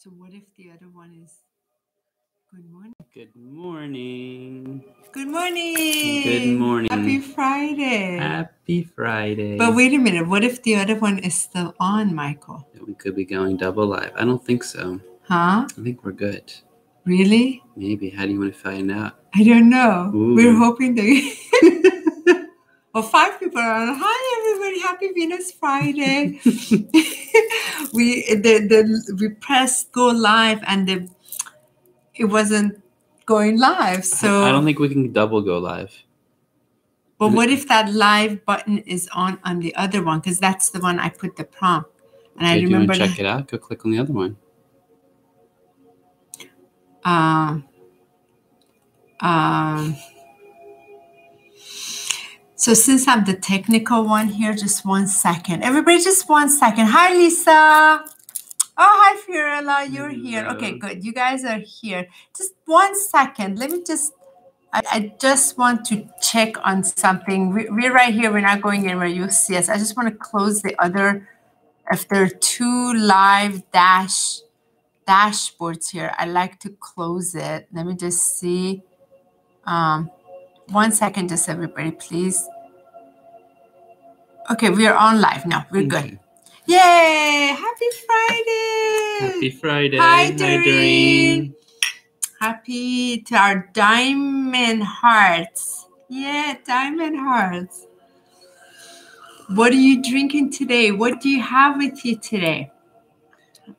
So what if the other one is good morning? Good morning. Good morning. Good morning. Happy Friday. Happy Friday. But wait a minute. What if the other one is still on, Michael? We could be going double live. I don't think so. Huh? I think we're good. Really? Maybe. How do you want to find out? I don't know. Ooh. We're hoping that... Well, 5 people are on. Hi, everybody. Happy Venus Friday. We pressed go live and it wasn't going live. So I don't think we can double go live. But what if that live button is on the other one? Because that's the one I put the prompt. And Okay, I remember. Do you want to check it out? Go click on the other one. So since I'm the technical one here, just 1 second. Everybody, just 1 second. Hi, Lisa. Oh, hi, Fiorella. You're here. Okay, good. You guys are here. Just 1 second. Let me just, I just want to check on something. We're right here. We're not going anywhere. You'll see us. I just want to close the other, if there are 2 live dashboards here, I like to close it. Let me just see. 1 second, just everybody, please. Okay, we are on live now. We're good. Yay! Happy Friday! Happy Friday. Hi, Doreen. Happy to our diamond hearts. Yeah, diamond hearts. What are you drinking today? What do you have with you today?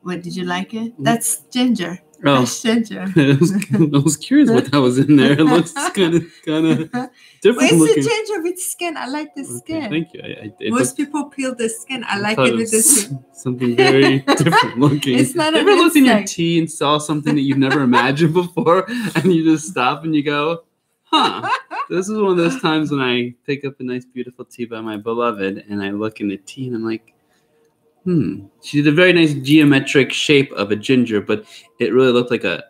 What, did you like it? That's ginger. Oh, that's ginger. I was curious what that was in there. It looks kind of different well, it's looking. a ginger with skin. I like the skin. Okay, thank you. Most people peel the skin. I like it with the skin. Something very different looking. It's not you ever looked in your tea and saw something that you've never imagined before, and you just stop and you go, huh. This is one of those times when I pick up a nice, beautiful tea by my beloved, and I look in the tea and I'm like, she did a very nice geometric shape of a ginger, but it really looked like a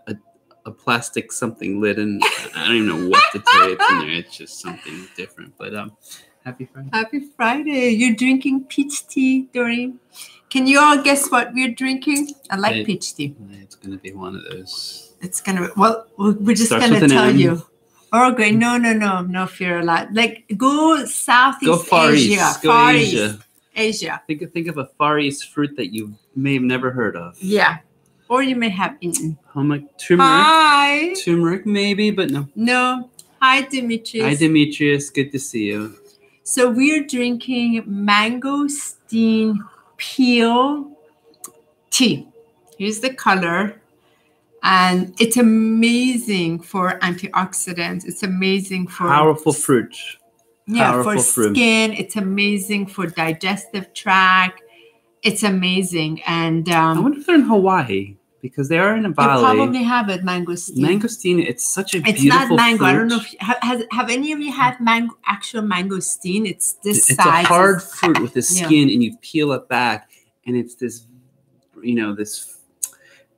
plastic something lid, and I don't even know what to tell you in there. It's just something different. But happy Friday. Happy Friday. You're drinking peach tea, Doreen. Can you all guess what we're drinking? I like peach tea. It's going to be one of those. It's going to, well, we're just going to tell you. Oh, great. No, fear a lot. Like, go Southeast Asia. Far East. Asia. Think of a Far East fruit that you may have never heard of. Yeah. Or you may have eaten. Turmeric. Hi. Turmeric, maybe, but no. No. Hi, Demetrius. Hi, Demetrius. Good to see you. So we're drinking mangosteen peel tea. Here's the color. And it's amazing for antioxidants. It's amazing for... Powerful fruit. Yeah, Powerful for fruit. Skin. It's amazing for digestive tract. It's amazing. And I wonder if they're in Hawaii, because they are in Bali. You probably have it, mangosteen. Mangosteen, it's such a it's beautiful not mango. fruit. I don't know if have any of you had actual mangosteen? It's this it's size. It's a hard fruit with the skin, and you peel it back, and it's this,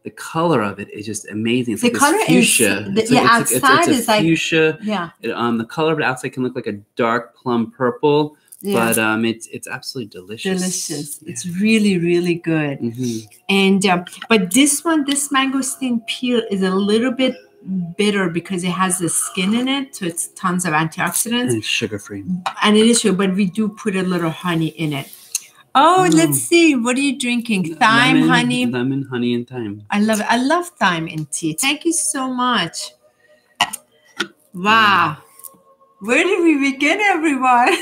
the color of it is just amazing. It's the like color this fuchsia. Is outside it's a fuchsia. Yeah. The color of it outside can look like a dark plum purple, but it's absolutely delicious. Delicious. Yeah. It's really, really good. Mm-hmm. And but this mangosteen peel is a little bit bitter because it has the skin in it, so it's tons of antioxidants. And it's sugar-free. And it is sugar, but we do put a little honey in it. Oh, let's see. What are you drinking? Thyme, honey? Lemon, honey, and thyme. I love it. I love thyme in tea. Thank you so much. Wow. Where did we begin, everyone?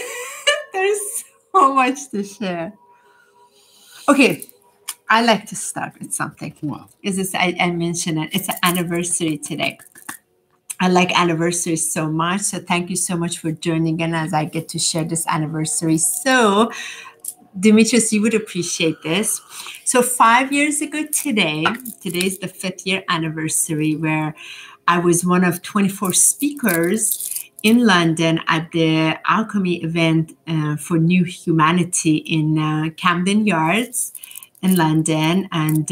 There's so much to share. Okay. I like to start with something. Wow. I mentioned it. It's an anniversary today. I like anniversaries so much. So thank you so much for joining in as I get to share this anniversary. So Demetrius, you would appreciate this. So 5 years ago today's the 5th year anniversary where I was one of 24 speakers in London at the Alchemy event for New Humanity in Camden Yards in London. And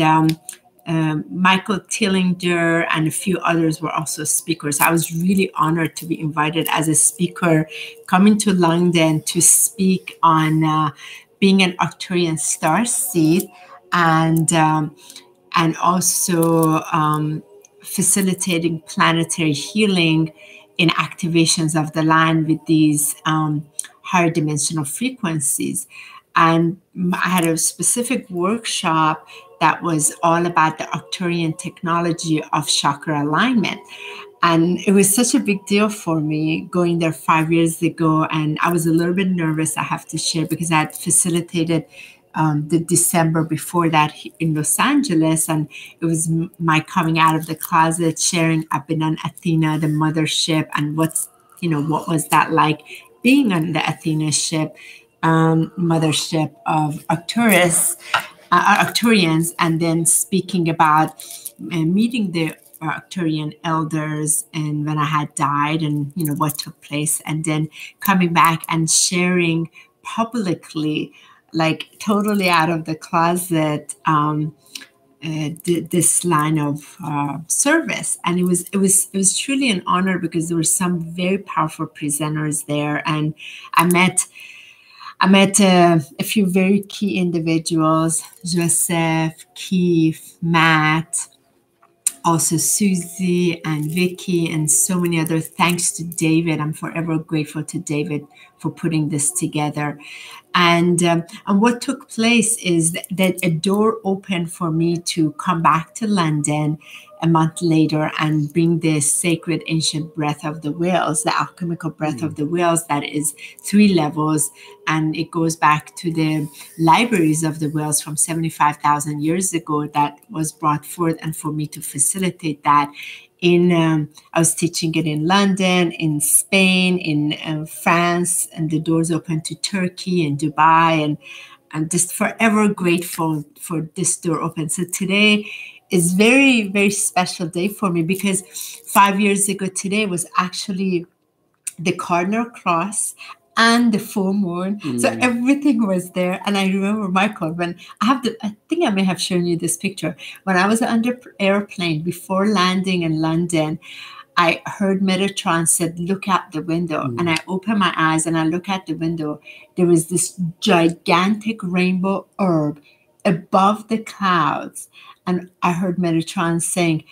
Michael Tillinger and a few others were also speakers. I was really honored to be invited as a speaker coming to London to speak on being an Arcturian StarSeed and and also facilitating planetary healing in activations of the line with these higher dimensional frequencies. And I had a specific workshop that was all about the Arcturian technology of chakra alignment. And it was such a big deal for me going there 5 years ago. And I was a little bit nervous, I have to share, because I had facilitated the December before that in Los Angeles. And it was my coming out of the closet, sharing I've been on Athena, the mothership, and what was that like being on the Athena ship, mothership of Arcturians, and then speaking about meeting the Arcturian elders and when I had died and what took place, and then coming back and sharing publicly, like totally out of the closet, this line of service. And it was truly an honor, because there were some very powerful presenters there, and I met a few very key individuals: Joseph, Keef, Matt, also Susie and Vikki, and so many others. Thanks to David. I'm forever grateful to David for putting this together. And what took place is that a door opened for me to come back to London a month later and bring the sacred ancient breath of the whales, the alchemical breath of the whales, that is 3 levels. And it goes back to the libraries of the whales from 75,000 years ago that was brought forth, and for me to facilitate that. I was teaching it in London, in Spain, in France, and the doors open to Turkey and Dubai, and I'm just forever grateful for this door open. So today is very, very special day for me, because 5 years ago today was actually the cardinal cross and the full moon. So everything was there. And I remember, Michael, when I think I may have shown you this picture. When I was on the airplane before landing in London, I heard Metatron said, look out the window. And I opened my eyes and I look out the window. There was this gigantic rainbow orb above the clouds. And I heard Metatron saying,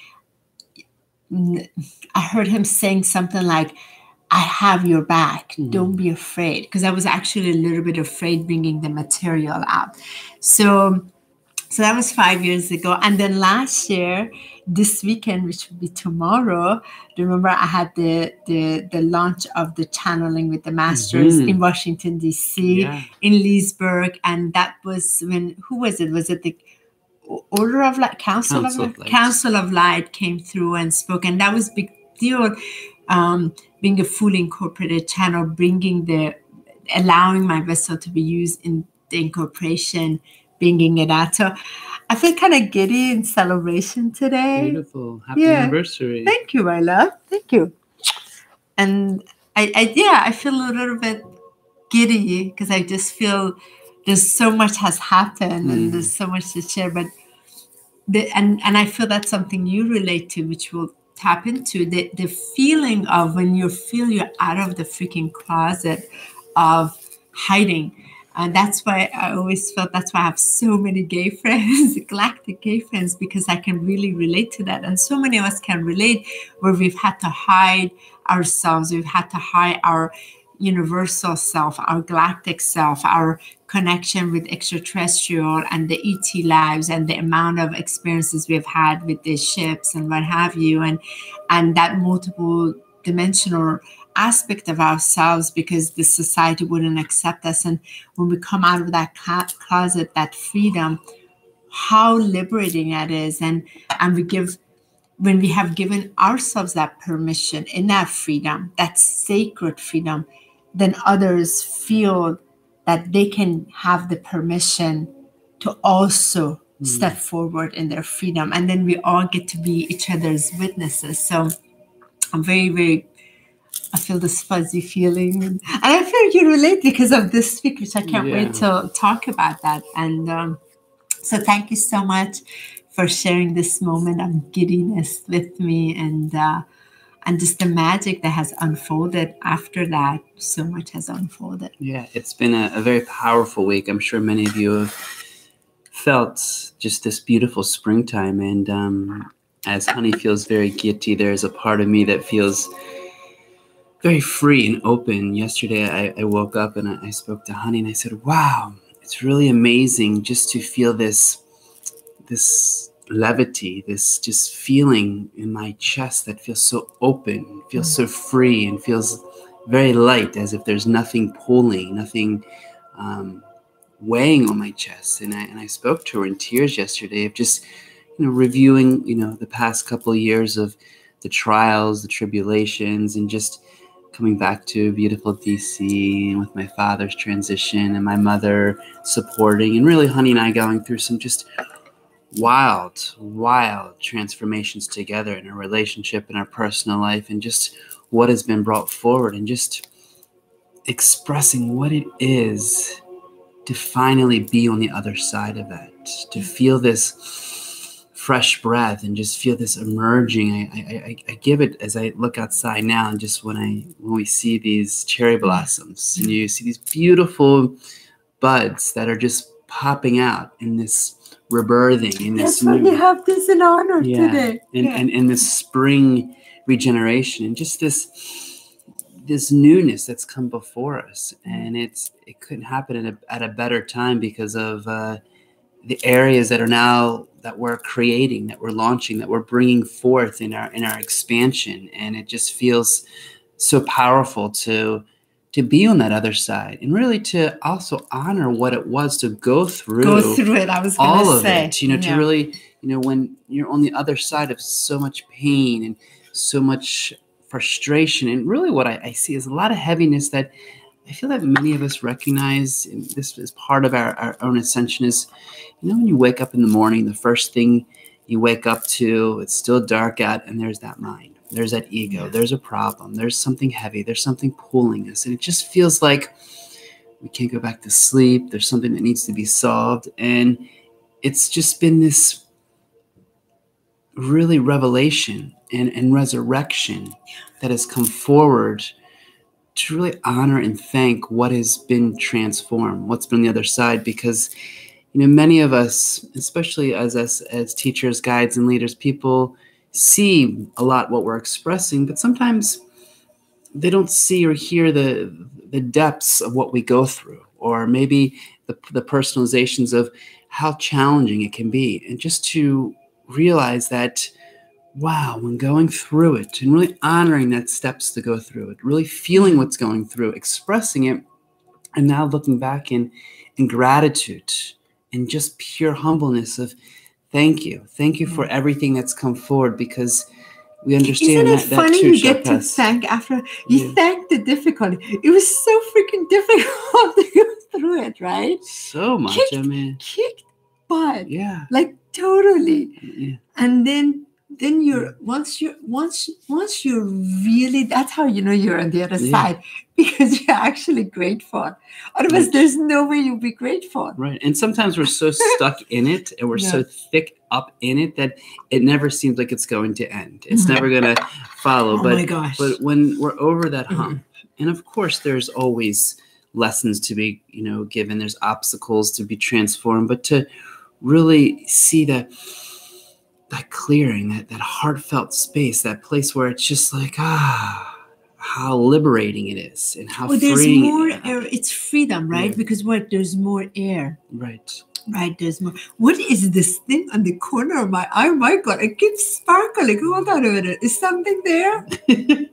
I heard him saying something like, I have your back. Don't be afraid. Because I was actually a little bit afraid bringing the material out. So that was 5 years ago. And then last year, this weekend, which will be tomorrow, remember I had the launch of the channeling with the masters in Washington, D.C., in Leesburg. And that was when, who was it? Was it the Order of Light, Council of Light came through and spoke. And that was big deal. Being a fully incorporated channel, allowing my vessel to be used in the incorporation, bringing it out. So I feel kind of giddy in celebration today. Beautiful. Happy anniversary. Thank you, my love. Thank you. And I feel a little bit giddy, because I just feel there's so much has happened and there's so much to share. But and I feel that's something you relate to, which will tap into the feeling of when you feel you're out of the freaking closet of hiding. And that's why I always felt, that's why I have so many gay friends, galactic gay friends, because I can really relate to that. And so many of us can relate, where we've had to hide ourselves. We've had to hide our universal self, our galactic self, our connection with extraterrestrial and the ET lives, and the amount of experiences we've had with the ships and what have you, and that multiple dimensional aspect of ourselves, because the society wouldn't accept us. And when we come out of that closet, that freedom, how liberating that is. And when we have given ourselves that permission in that freedom, that sacred freedom, then others feel that they can have the permission to also step forward in their freedom. And then we all get to be each other's witnesses. So I'm very, very, I feel this fuzzy feeling. And I feel you relate because of this speaker, which I can't wait to talk about that. And so thank you so much for sharing this moment of giddiness with me, and just the magic that has unfolded after that. So much has unfolded. Yeah, it's been a very powerful week. I'm sure many of you have felt just this beautiful springtime. And as honey feels very giddy, there's a part of me that feels very free and open. Yesterday, I woke up and I spoke to honey and I said, wow, it's really amazing just to feel this levity, this just feeling in my chest that feels so open, feels so free, and feels very light, as if there's nothing pulling, nothing weighing on my chest. And I spoke to her in tears yesterday of just, reviewing, the past couple of years of the trials, the tribulations, and just coming back to beautiful DC, and with my father's transition and my mother supporting, and really honey and I going through some just wild transformations together in our relationship, in our personal life, and just what has been brought forward, and just expressing what it is to finally be on the other side of it, to feel this fresh breath and just feel this emerging. I give it as I look outside now, and just when we see these cherry blossoms and you see these beautiful buds that are just popping out in this rebirthing, in this That's why we have this in honor today. And this spring regeneration, and just this newness that's come before us. And it couldn't happen at a better time because of the areas that we're creating, that we're launching, that we're bringing forth in our expansion. And it just feels so powerful to be on that other side, and really to also honor what it was to go through it. I was all gonna of say, it, to really, when you're on the other side of so much pain and so much frustration, and really what I see is a lot of heaviness that I feel that many of us recognize, and this is part of our own ascension, is, when you wake up in the morning, the first thing you wake up to, it's still dark out, and there's that mind. There's that ego. There's a problem. There's something heavy. There's something pulling us. And it just feels like we can't go back to sleep. There's something that needs to be solved. And it's just been this really revelation and resurrection that has come forward to really honor and thank what has been transformed, what's been on the other side. Because, many of us, especially as teachers, guides, and leaders, people see a lot what we're expressing, but sometimes they don't see or hear the depths of what we go through, or maybe the personalizations of how challenging it can be. And just to realize that, wow, when going through it, and really honoring that steps to go through it, really feeling what's going through, expressing it, and now looking back in gratitude and just pure humbleness of thank you for everything that's come forward, because we understand Isn't it that funny too you shall get to pass. thank after you thank the difficulty. It was so freaking difficult to go through it, right? So much. Kicked butt. Yeah. Like totally. Yeah. And then you're once you're really, that's how you're on the other side, because you're actually grateful. Otherwise, there's no way you'll be grateful. Right. And sometimes we're so stuck in it, and we're so thick up in it, that it never seems like it's going to end. It's never going to follow. My gosh. But when we're over that hump, and of course there's always lessons to be, given, there's obstacles to be transformed, but to really see that clearing, that heartfelt space, that place where it's just like, how liberating it is, and how freeing. There's more air. It's freedom, right? Yeah. Because there's more air. Right. Right, there's more. What is this thing on the corner of my eye? Oh my God, it keeps sparkling. Hold on a minute. Is something there?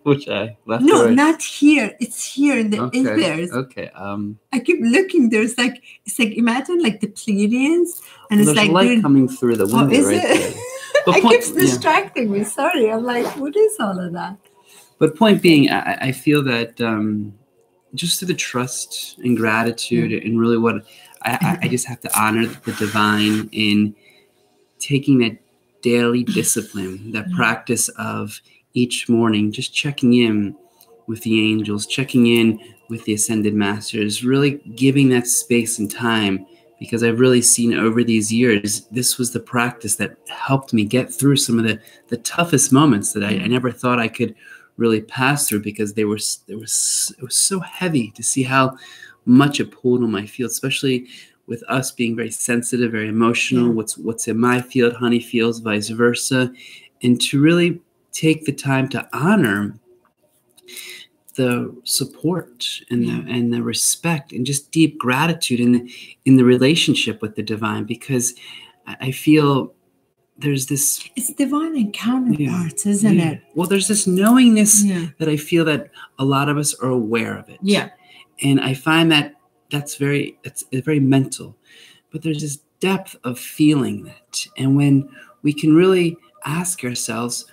Which eye? Left No, or right? not here. It's here in the in there. Okay. I keep looking. There's it's like, imagine like the Pleiadians, and it's there's like light coming through the window is right it? there. It keeps distracting me. Sorry. I'm like, what is all of that? But point being, I feel that just through the trust and gratitude, and really what I just have to honor the divine in taking that daily discipline, that practice of each morning, just checking in with the angels, checking in with the ascended masters, really giving that space and time, because I've really seen over these years, this was the practice that helped me get through some of the toughest moments that I never thought I could really pass through, because it was so heavy to see how much it pulled on my field, especially with us being very sensitive, very emotional, what's in my field, honey feels, vice versa, and to really take the time to honor the support and the respect and just deep gratitude in the relationship with the divine, because I feel there's this, it's divine encounter parts, isn't it? Well, there's this knowingness that I feel that a lot of us are aware of it. Yeah. And I find that it's very mental, but there's this depth of feeling that. And when we can really ask ourselves,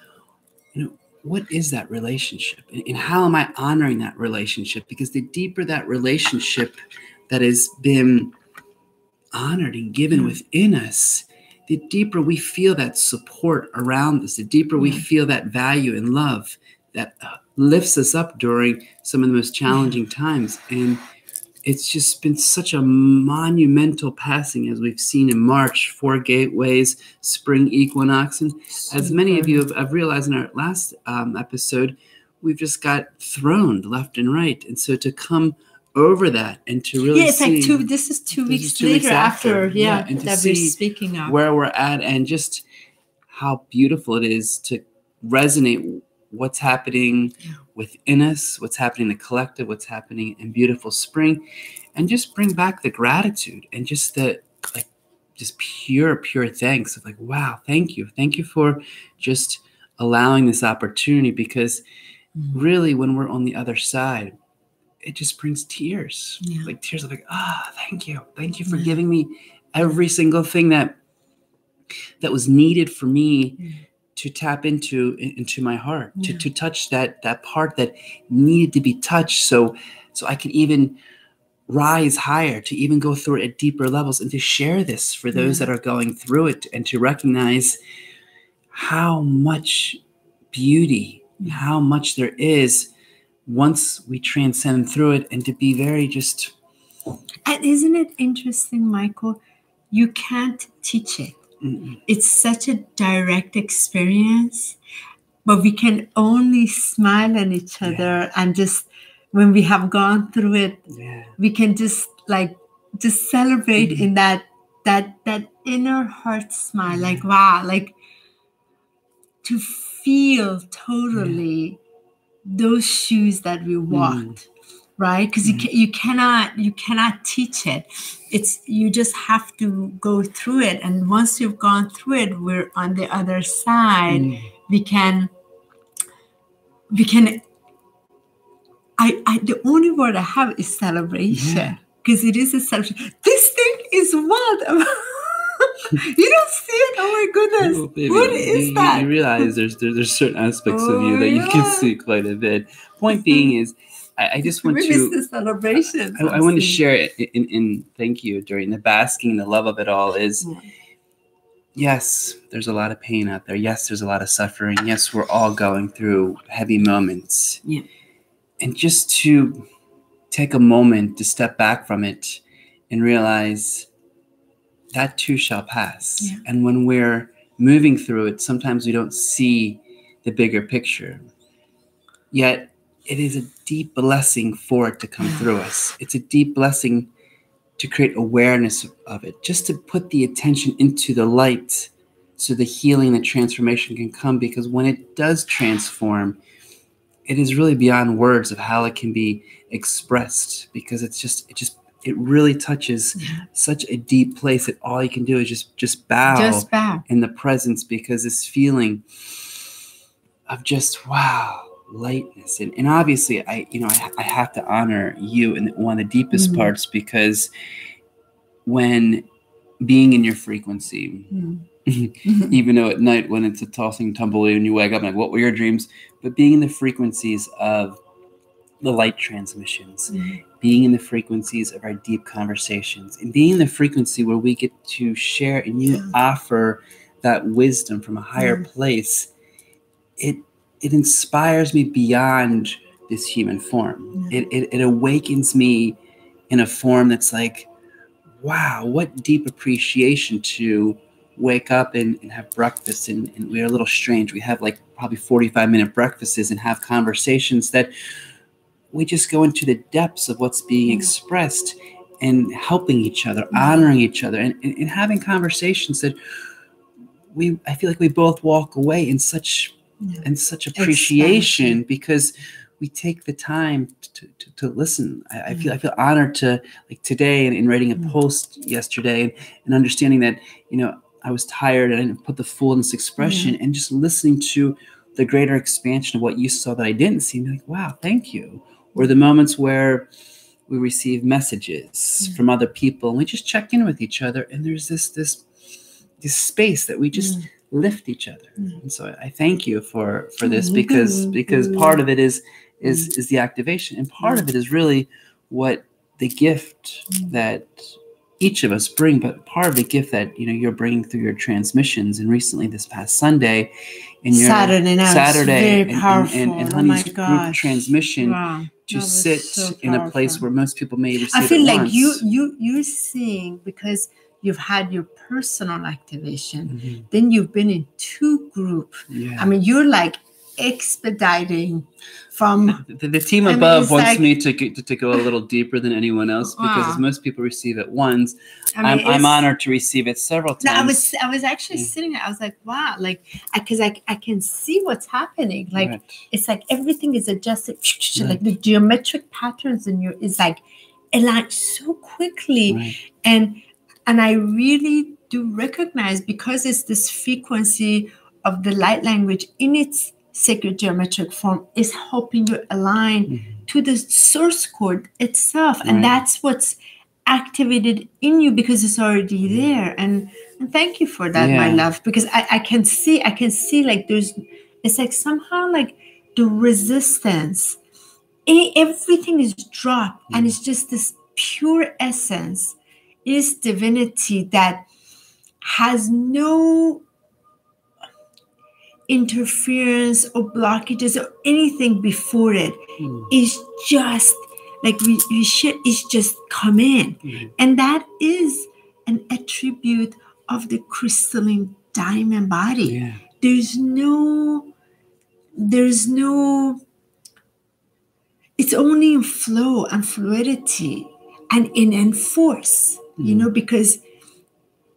what is that relationship? And how am I honoring that relationship? Because the deeper that relationship that has been honored and given within us, the deeper we feel that support around us, the deeper we feel that value and love that lifts us up during some of the most challenging times. And it's just been such a monumental passing, as we've seen in March, 4 gateways, spring equinox. And as many of you have realized in our last episode, we've just got thrown left and right. And so to come over that and to really it's see, like this is two weeks later after and that we're speaking of where we're at, and just how beautiful it is to resonate what's happening within us, what's happening in the collective, what's happening in beautiful spring, and just bring back the gratitude and just the just pure thanks of wow, thank you for just allowing this opportunity, because really when we're on the other side, it just brings tears, tears of thank you for giving me every single thing that was needed for me to tap into my heart, to touch that part that needed to be touched, so I could even rise higher, to even go through it at deeper levels, and to share this for those that are going through it, and to recognize how much beauty, how much there is once we transcend through it, and to be very just. And isn't it interesting, Michael? You can't teach it. It's such a direct experience, but we can only smile at each other, and just when we have gone through it, we can just celebrate in that inner heart smile, wow, to feel totally those shoes that we walked, right? Because you cannot teach it. It's, you just have to go through it, and once you've gone through it, we're on the other side. We can. The only word I have is celebration, because it is a celebration. This thing is what. You don't see it? Oh my goodness! Oh, baby, what is that? You realize there's certain aspects of you that you can see quite a bit. Point being is, I just want to. The celebration. I want to share it in thank you during the basking. The love of it all is. Yes, there's a lot of pain out there. Yes, there's a lot of suffering. Yes, we're all going through heavy moments. Yeah. And just to take a moment to step back from it and realize that too shall pass. Yeah. And when we're moving through it, sometimes we don't see the bigger picture. Yet it is a deep blessing for it to come through us. It's a deep blessing to create awareness of it, just to put the attention into the light so the healing, the transformation can come. Because when it does transform, it is really beyond words of how it can be expressed, because it really touches such a deep place that all you can do is just bow in the presence, because this feeling of just, wow, lightness. And obviously I have to honor you in one of the deepest parts, because when being in your frequency, even though at night when it's a tossing tumbling and you wake up like, what were your dreams? But being in the frequencies of the light transmissions, being in the frequencies of our deep conversations, and being in the frequency where we get to share and you offer that wisdom from a higher place, it inspires me beyond this human form. It awakens me in a form that's like, wow, what deep appreciation to wake up and have breakfast. And we're a little strange. We have probably 45-minute breakfasts and have conversations that we just go into the depths of what's being expressed. and helping each other, honoring each other, and having conversations that I feel like we both walk away in such appreciation because we take the time to listen. I feel honored to, like today, and in writing a post yesterday and understanding that, you know, I was tired and I didn't put the fullness expression, and just listening to the greater expansion of what you saw that I didn't see, and be like, wow, thank you. Or the moments where we receive messages from other people and we just check in with each other, and there's this space that we just lift each other. And so I thank you for this, because part of it is the activation, and part of it is really what the gift that each of us bring, but part of the gift that, you know, you're bringing through your transmissions. And recently, this past Sunday, in your Saturday very powerful. And Honey's group transmission, to sit so in a place where most people may receive I feel it like once. you're seeing, because you've had your personal activation, then you've been in two group. I mean, you're like expediting from the team above wants me to go a little deeper than anyone else, because as most people receive it once, I'm honored to receive it several times. I was actually sitting there. I was like, wow, like, because I can see what's happening. Like, it's like everything is adjusted. Like the geometric patterns in you is like aligned so quickly. And I really do recognize, because it's this frequency of the light language in its sacred geometric form is helping you align to the source code itself. And that's what's activated in you, because it's already there. And thank you for that, my love, because I can see like it's like somehow like the resistance, everything is dropped, and it's just this pure essence, is divinity that has no interference or blockages or anything before it. It's just like it's just come in. And that is an attribute of the crystalline diamond body. There's no it's only in flow and fluidity and in force, you know, because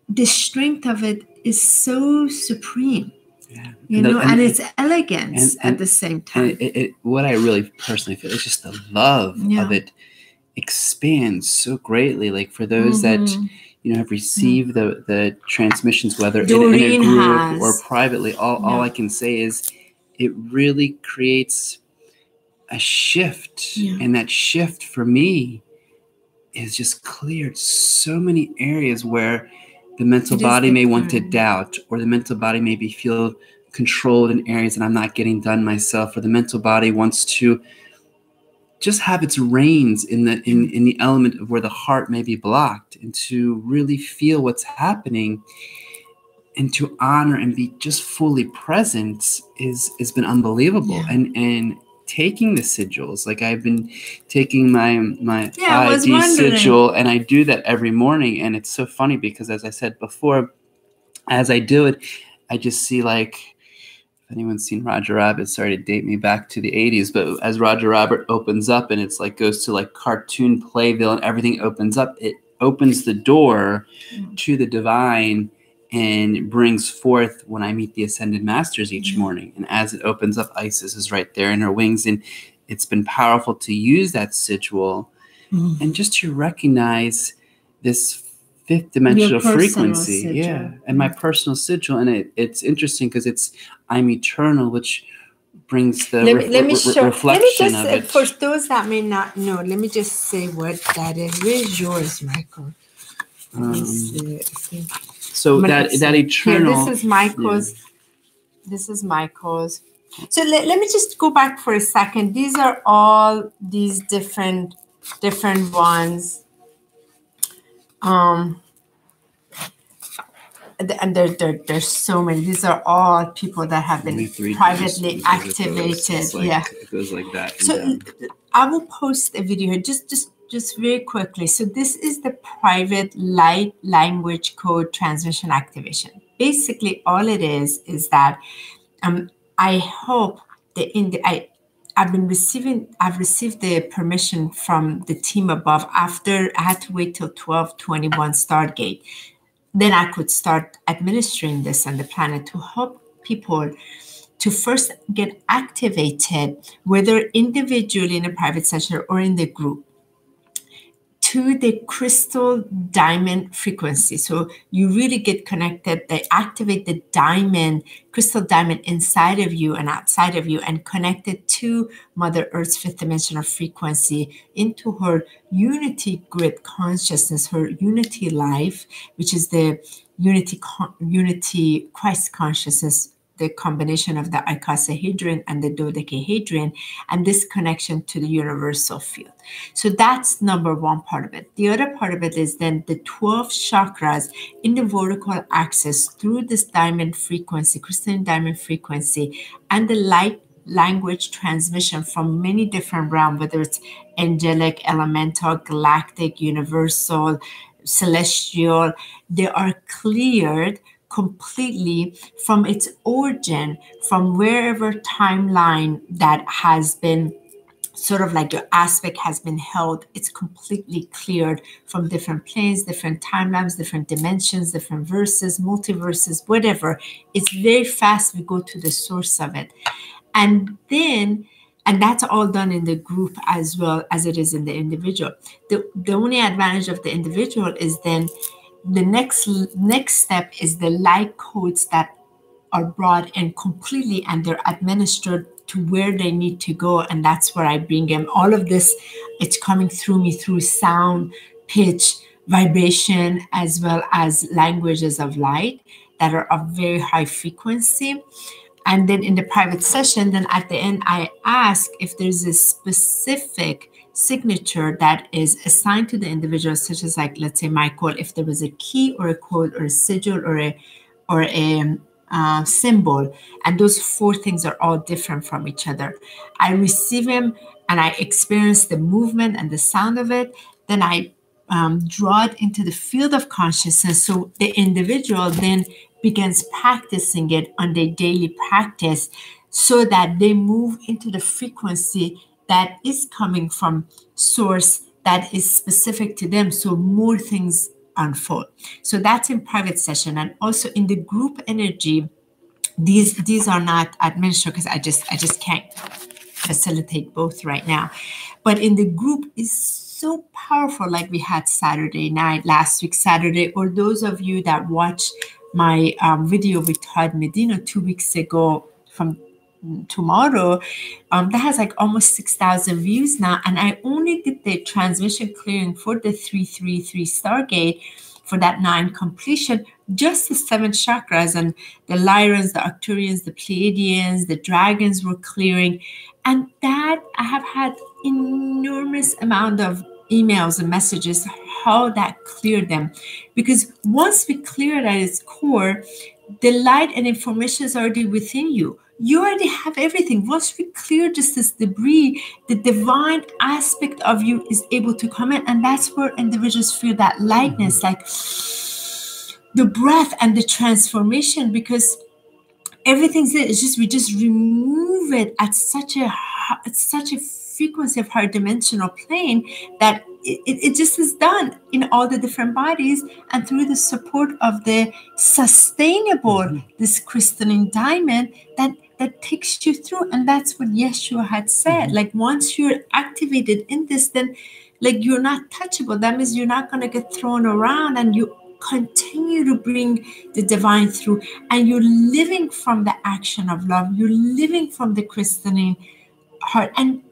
the strength of it is so supreme. You know, and it's elegance at the same time. What I really personally feel is just the love of it expands so greatly. Like for those that, you know, have received the transmissions, whether in a group or privately, all I can say is it really creates a shift. And that shift for me is just cleared so many areas where the mental body may want to doubt, or the mental body maybe feel controlled in areas that I'm not getting done myself, or the mental body wants to just have its reins in the element of where the heart may be blocked, and to really feel what's happening and to honor and be just fully present has been unbelievable. And taking the sigils, like I've been taking my 5D sigil, and I do that every morning. And it's so funny because, as I said before, as I do it, I just see, like, if anyone's seen Roger Rabbit, sorry to date me back to the 80s, but as Roger Rabbit opens up and it's like goes to like cartoon Playville and everything opens up, it opens the door to the divine and brings forth when I meet the Ascended Masters each morning. And as it opens up, Isis is right there in her wings. And it's been powerful to use that sigil and just to recognize this fifth dimensional frequency. Sigil. And my personal sigil. And it's interesting because it's I'm eternal, which brings the reflection of it. For those that may not know, let me just say what that is. Where's yours, Michael? So that eternal. Here, this is Michael's. This is Michael's. So let me just go back for a second. These are all these different ones. And there's so many. These are all people that have been privately activated. It goes like that. So I will post a video here just very quickly. So this is the private light language code transmission activation. Basically, all it is that I hope that I've received the permission from the team above. After I had to wait till 12:21 start gate, then I could start administering this on the planet to help people to first get activated, whether individually in a private session or in the group, to the crystal diamond frequency. So you really get connected. They activate the diamond, crystal diamond inside of you and outside of you, and connected to Mother Earth's fifth dimensional frequency into her unity grid consciousness, her unity life, which is the unity Christ consciousness, the combination of the icosahedron and the dodecahedron, and this connection to the universal field. So that's number one part of it. The other part of it is then the 12 chakras in the vertical axis through this diamond frequency, crystalline diamond frequency, and the light language transmission from many different realms, whether it's angelic, elemental, galactic, universal, celestial, they are cleared completely from its origin, from wherever timeline that has been sort of like your aspect has been held. It's completely cleared from different planes, different timelines, different dimensions, different verses, multiverses, whatever. It's very fast. We go to the source of it. And that's all done in the group as well as it is in the individual. The only advantage of the individual is then the next step is the light codes that are brought in completely, and they're administered to where they need to go. And that's where I bring them. All of this, it's coming through me through sound, pitch, vibration, as well as languages of light that are of very high frequency. And then in the private session, then at the end, I ask if there's a specific signature that is assigned to the individual, such as, like, let's say Michael, if there was a key or a code or a sigil or a symbol, and those four things are all different from each other. I receive them and I experience the movement and the sound of it. Then I draw it into the field of consciousness. So the individual then begins practicing it on their daily practice, so that they move into the frequency that is coming from source that is specific to them. So more things unfold. So that's in private session. And also in the group energy, these are not administered because I just can't facilitate both right now. But in the group is so powerful, like we had Saturday night, last week Saturday, or those of you that watched my video with Todd Medina 2 weeks ago from tomorrow, that has like almost 6,000 views now. And I only did the transmission clearing for the 333 Stargate for that 9 completion, just the 7 chakras, and the Lyrans, the Arcturians, the Pleiadians, the dragons were clearing. And that I have had enormous amount of emails and messages how that cleared them. Because once we clear it at its core, the light and information is already within you. You already have everything. Once we clear just this debris, the divine aspect of you is able to come in. And that's where individuals feel that lightness, like the breath and the transformation, because everything's there. It's just, we just remove it at such a frequency of higher dimensional plane that it just is done in all the different bodies, and through the support of the sustainable, this crystalline diamond that takes you through. And that's what Yeshua had said. Like, once you're activated in this, then like you're not touchable. That means you're not going to get thrown around, and you continue to bring the divine through, and you're living from the action of love. You're living from the crystalline heart, and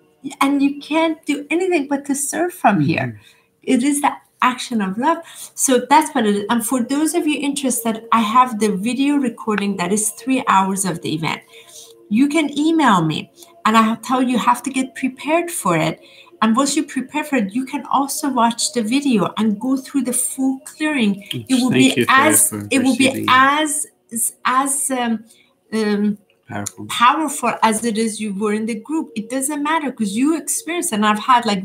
you can't do anything but to serve from here. It is the action of love. So that's what it is. And for those of you interested, I have the video recording that is 3 hours of the event. You can email me, and I tell you have to get prepared for it. And once you prepare for it, you can also watch the video and go through the full clearing. It will be as powerful as it is you were in the group. It doesn't matter because you experience. And I've had like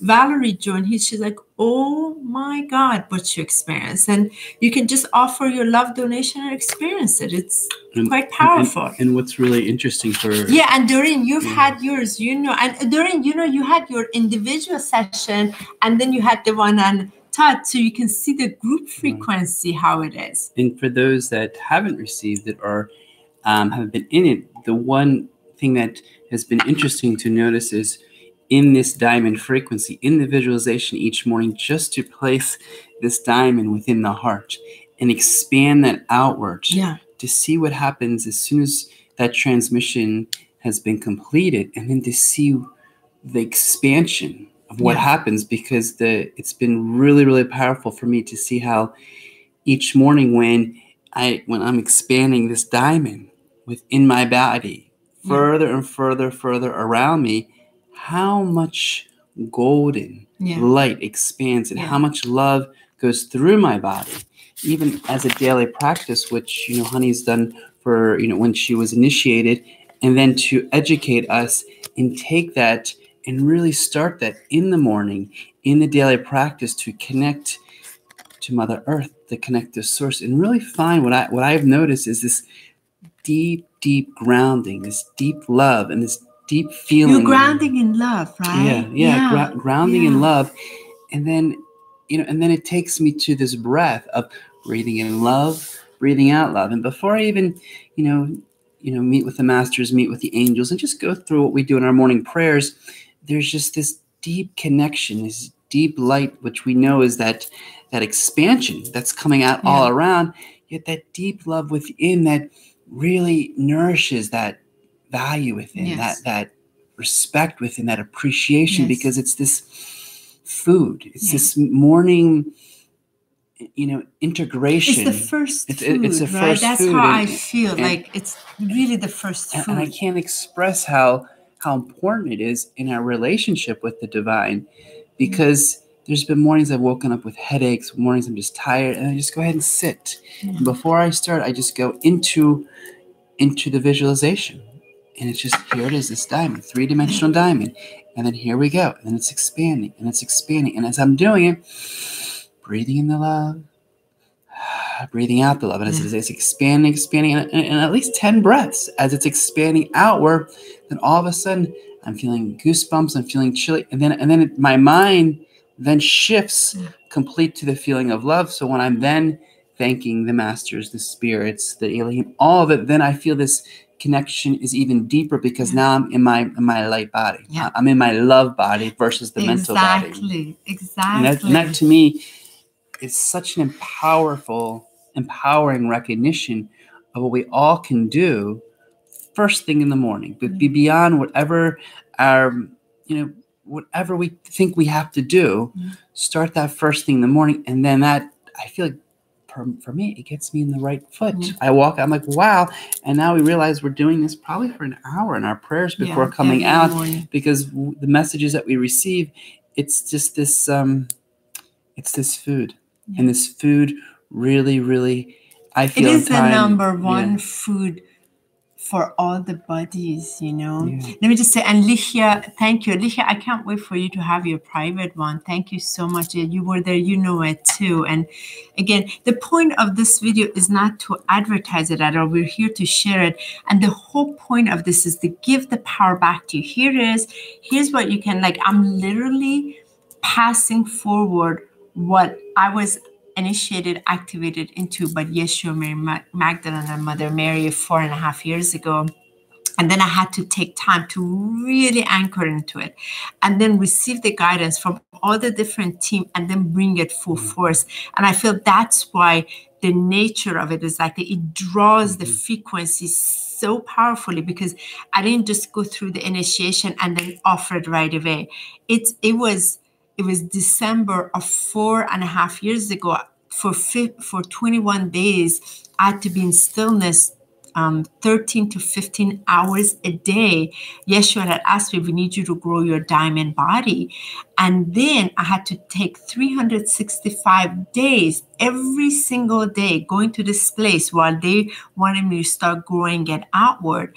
Valerie join. She's like, oh my God, what you experience. And you can just offer your love donation and experience it. It's quite powerful. And what's really interesting for... Yeah, and Doreen, you've had yours, and Doreen, you had your individual session and then you had the one on Todd, so you can see the group frequency, how it is. And for those that haven't received it or have been in it, the one thing that has been interesting to notice is in this diamond frequency, in the visualization each morning, just to place this diamond within the heart and expand that outward to see what happens as soon as that transmission has been completed, and then to see the expansion of what happens, because it's been really, really powerful for me to see how each morning when I'm expanding this diamond within my body, further and further around me, how much golden light expands and how much love goes through my body, even as a daily practice, which, Honey's done for, when she was initiated, and then to educate us and take that and really start that in the morning, in the daily practice, to connect to Mother Earth, to connect to Source, and really find what I've noticed is this deep grounding, this deep love, and this deep feeling. You're grounding in love, right? Grounding in love, and then and then it takes me to this breath of breathing in love, breathing out love, and before I even meet with the masters, meet with the angels, and just go through what we do in our morning prayers, there's just this deep connection, this deep light, which we know is that expansion that's coming out all around, yet that deep love within that really nourishes that value within, that respect within, that appreciation, because it's this food. It's this morning, integration. It's the first food, it's the first That's food. How I feel. Like it's really the first food. And I can't express how important it is in our relationship with the divine, because there's been mornings I've woken up with headaches, mornings I'm just tired, and I just go ahead and sit. And before I start, I just go into the visualization. And it's just, here it is, this diamond, 3-dimensional diamond. And then here we go. And it's expanding, and it's expanding. And as I'm doing it, breathing in the love, breathing out the love. And as it's expanding, and at least 10 breaths as it's expanding outward, then all of a sudden I'm feeling goosebumps, I'm feeling chilly. And then my mind then shifts complete to the feeling of love. So when I'm then thanking the masters, the spirits, the alien, all of it, then I feel this connection is even deeper, because now I'm in my light body. I'm in my love body versus the mental body. Exactly. And that to me is such an empowering recognition of what we all can do first thing in the morning, but be beyond whatever whatever we think we have to do. Start that first thing in the morning, and then that, I feel like, for me, it gets me in the right foot. I walk, I'm like, wow. And now we realize we're doing this probably for an hour in our prayers before coming out, because the messages that we receive, it's just this, it's this food. And this food really, really, I feel it is the number one food for all the bodies, Let me just say, and Lichia, thank you. Lichia, I can't wait for you to have your private one. Thank you so much. You were there, it too. And again, the point of this video is not to advertise it at all. We're here to share it. And the whole point of this is to give the power back to you. Here's what you can, I'm literally passing forward what I was initiated, activated into, but Yeshua, Mary Magdalene, and Mother Mary 4.5 years ago. And then I had to take time to really anchor into it, and then receive the guidance from all the different team, and then bring it full force. And I feel that's why the nature of it is it draws the frequency so powerfully, because I didn't just go through the initiation and then offer it right away. It was December of 4.5 years ago. For 21 days, I had to be in stillness 13 to 15 hours a day. Yeshua had asked me, we need you to grow your diamond body. And then I had to take 365 days, every single day, going to this place while they wanted me to start growing it outward.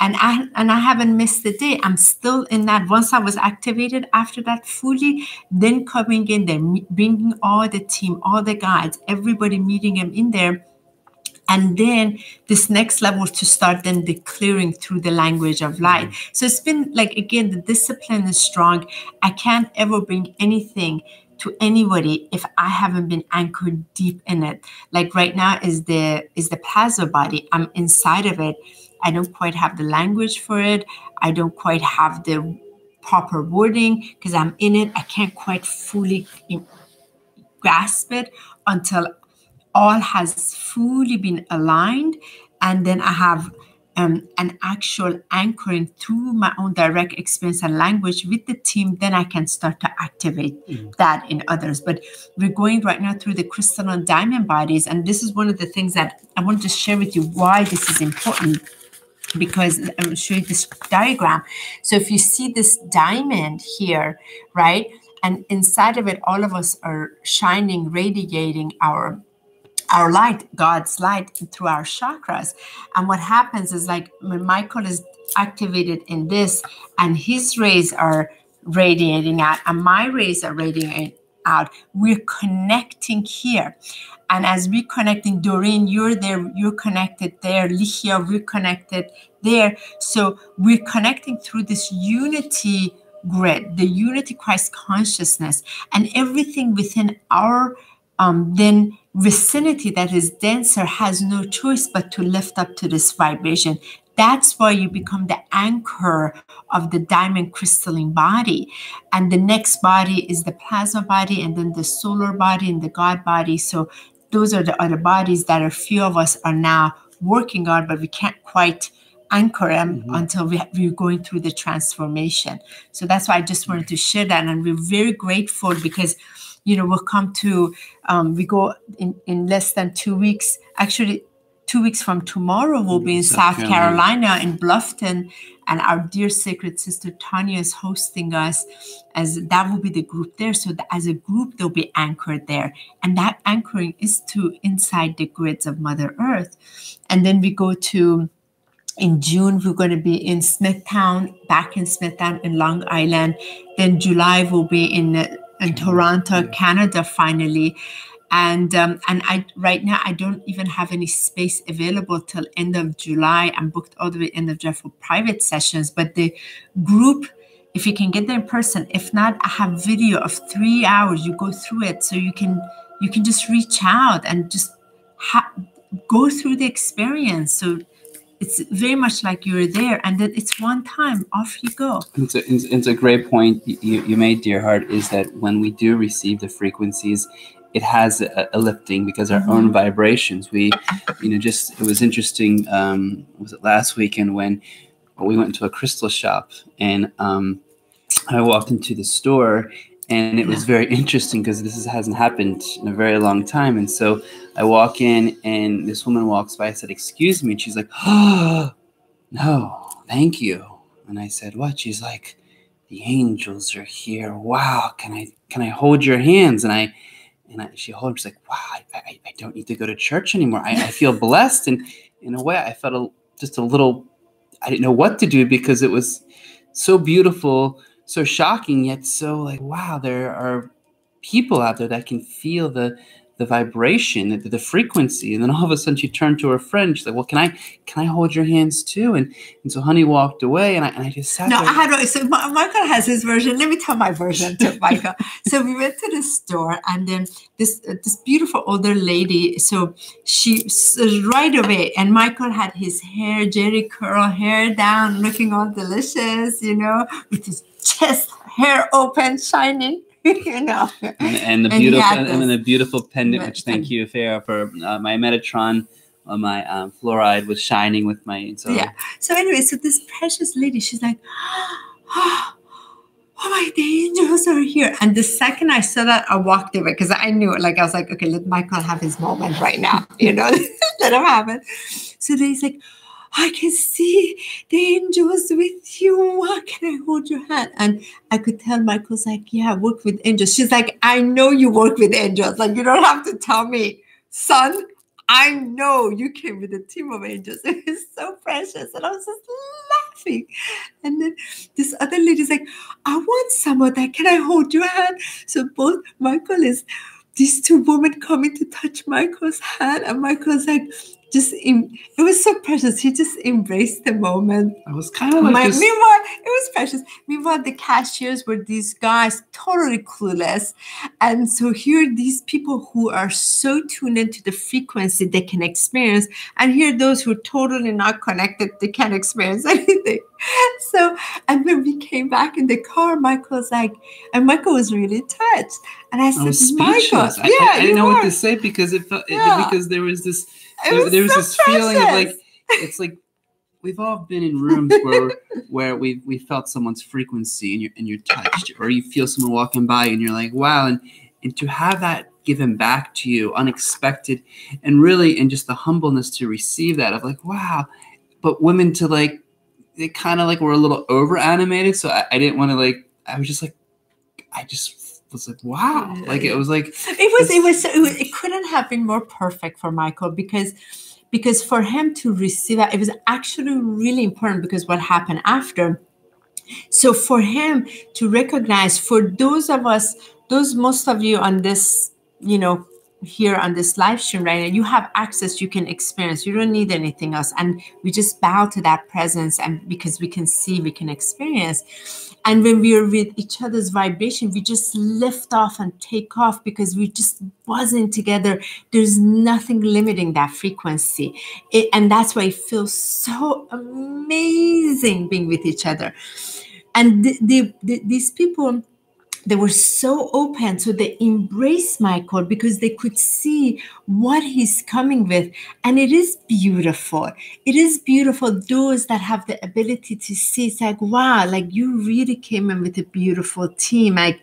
And I haven't missed a day. I'm still in that. Once I was activated after that fully, then coming in there, bringing all the team, all the guides, everybody meeting them in there. And then this next level to start then declaring through the language of light. So it's been like, again, the discipline is strong. I can't ever bring anything to anybody if I haven't been anchored deep in it. Like right now is the plasma body. I'm inside of it. I don't quite have the language for it. I don't quite have the proper wording because I'm in it. I can't quite fully grasp it until all has fully been aligned. And then I have an actual anchoring through my own direct experience and language with the team. Then I can start to activate that in others. But we're going right now through the crystal and diamond bodies. And this is one of the things that I want to share with you why this is important. Because I will show you this diagram. So if you see this diamond here, right? And inside of it, all of us are shining, radiating our light, God's light through our chakras. And what happens is like when Michael is activated in this and his rays are radiating out and my rays are radiating out, we're connecting here. And as we're connecting, Doreen, you're there, you're connected there. Lichia, we're connected there. So we're connecting through this unity grid, the unity Christ consciousness, and everything within our then vicinity that is denser has no choice but to lift up to this vibration. That's why you become the anchor of the diamond crystalline body. And the next body is the plasma body, and then the solar body and the God body. So those are the other bodies that a few of us are now working on, but we can't quite anchor them until we're going through the transformation. So that's why I just wanted to share that. And we're very grateful because, you know, we'll come to, we go in less than 2 weeks. Actually, 2 weeks from tomorrow, we'll be in South Carolina in Bluffton. And our dear sacred sister Tanya is hosting us, as that will be the group there. So that as a group, they'll be anchored there. And that anchoring is to inside the grids of Mother Earth. And then we go to, in June, we're going to be in Smithtown, back in Smithtown in Long Island. Then July, we'll be in Toronto, Canada, finally. And I right now I don't even have any space available till end of July. I'm booked all the way end of July for private sessions. But the group, if you can get there in person, if not, I have video of 3 hours. You go through it, so you can just reach out and just go through the experience. So it's very much like you're there, and then it's one time, off you go. It's a great point you made, dear heart, is that when we do receive the frequencies, it has a lifting because our own vibrations. We, you know, just, it was interesting. Was it last weekend when we went into a crystal shop and I walked into the store, and it was very interesting because this hasn't happened in a very long time. And so I walk in and this woman walks by. I said, "Excuse me." And she's like, "Oh, no, thank you." And I said, "What?" She's like, "The angels are here. Wow. Can I hold your hands?" And she held them. She's like, "Wow, I don't need to go to church anymore. I feel blessed." And in a way, I felt just a little, I didn't know what to do because it was so beautiful, so shocking, yet so like, wow, there are people out there that can feel the vibration, the frequency. And then all of a sudden she turned to her friend. She's like, "Well, can I hold your hands too?" And so Honey walked away, and I just sat there. I had, so Michael has his version. Let me tell my version too, Michael. So we went to the store, and then this beautiful older lady, so she right away, and Michael had his hair, Jerry curl hair down, looking all delicious, you know, with his chest hair open, shining. You know, and the beautiful pendant, which thank you, Farah, for my Metatron, my fluoride was shining with my. So. Yeah. So anyway, so this precious lady, she's like, "Oh my, the angels are here!" And the second I saw that, I walked away because I knew it. Like I was like, "Okay, let Michael have his moment right now. You know, let him have it." So he's like, I can see the angels with you. Why can I hold your hand? And I could tell Michael's like, yeah, I work with angels. She's like, I know you work with angels. Like, you don't have to tell me, son. I know you came with a team of angels. It was so precious. And I was just laughing. And then this other lady's like, I want some of that. Can I hold your hand? So both these two women coming to touch Michael's hand. And Michael's like, it was so precious. He just embraced the moment. I was kind of like Meanwhile, it was precious. Meanwhile, the cashiers were these guys totally clueless. And so here are these people who are so tuned into the frequency they can experience. And here are those who are totally not connected. They can't experience anything. So, and when we came back in the car, Michael was really touched. And I said, Michael, I didn't know what to say because because there was this feeling of like, it's like we've all been in rooms where we felt someone's frequency and you're touched, or you feel someone walking by and you're like, wow, and to have that given back to you unexpected, and really, and just the humbleness to receive that of like, wow. But women to like, they kind of like were a little over animated, so I didn't want to like, I was just like, I just was like, wow. Like it was like it couldn't have been more perfect for Michael because for him to receive it was actually really important because what happened after. So for him to recognize, for those of us, most of you on this, here on this live stream right now, you have access, you can experience, you don't need anything else. And we just bow to that presence, and because we can see, we can experience. And when we are with each other's vibration, we just lift off and take off because we just wasn't together. There's nothing limiting that frequency. And that's why it feels so amazing being with each other. And these people, they were so open. So they embraced Michael because they could see what he's coming with. And it is beautiful. It is beautiful. Those that have the ability to see, it's like, wow, like you really came in with a beautiful team. Like,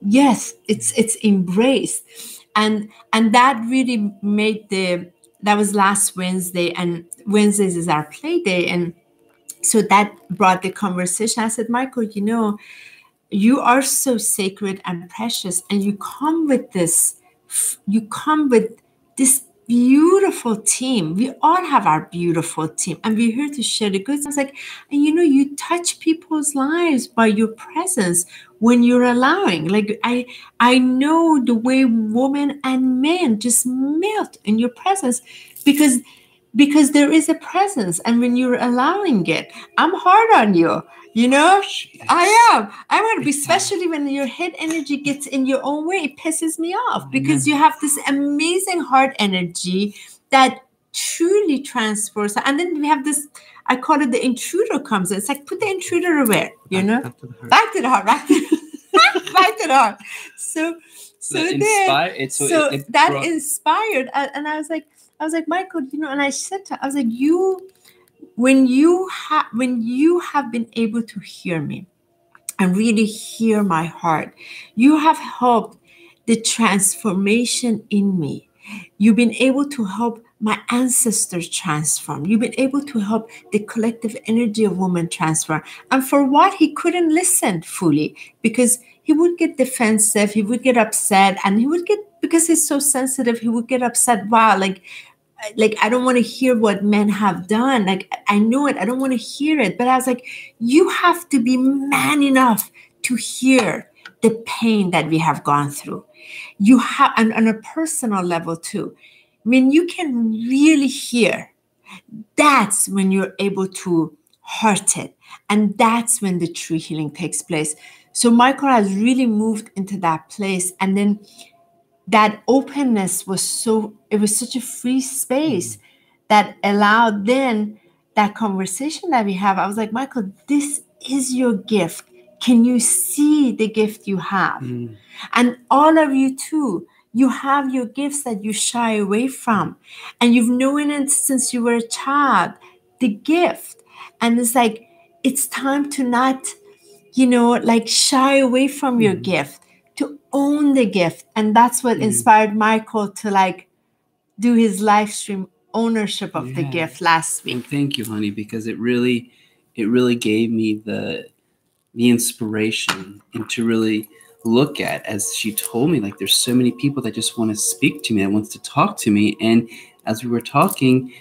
yes, it's embraced. And that really made that was last Wednesday, and Wednesdays is our play day. And so that brought the conversation. I said, Michael, you are so sacred and precious, and you come with this beautiful team. We all have our beautiful team, and we're here to share the good. I was like, and you touch people's lives by your presence when you're allowing. Like I know the way women and men just melt in your presence because there is a presence, and when you're allowing it, I'm hard on you. I am. I want to be, especially when your head energy gets in your own way. It pisses me off because you have this amazing heart energy that truly transfers. And then we have this, I call it the intruder comes in. It's like, put the intruder away, Back to the heart. Back to the heart. So that inspired. And I was like, Michael, and I said to her, I was like, when you have been able to hear me and really hear my heart, you have helped the transformation in me. You've been able to help my ancestors transform. You've been able to help the collective energy of women transform. And for what? He couldn't listen fully because he would get defensive. He would get upset, and because he's so sensitive, he would get upset. Wow, like I don't want to hear what men have done. Like, I know it. I don't want to hear it. But I was like, you have to be man enough to hear the pain that we have gone through. You have, and on a personal level too. When you can really hear, that's when you're able to heart it. And that's when the true healing takes place. So Michael has really moved into that place. And then that openness was such a free space that allowed then that conversation that we have. I was like, Michael, this is your gift. Can you see the gift you have? And all of you too, you have your gifts that you shy away from. And you've known it since you were a child, the gift. And it's like, it's time to not, shy away from your gift, to own the gift. And that's what inspired Michael to do his live stream ownership of the gift last week. And thank you, honey, because it really gave me the inspiration and to really look at, as she told me, like there's so many people that just want to speak to me, that wants to talk to me. And as we were talking,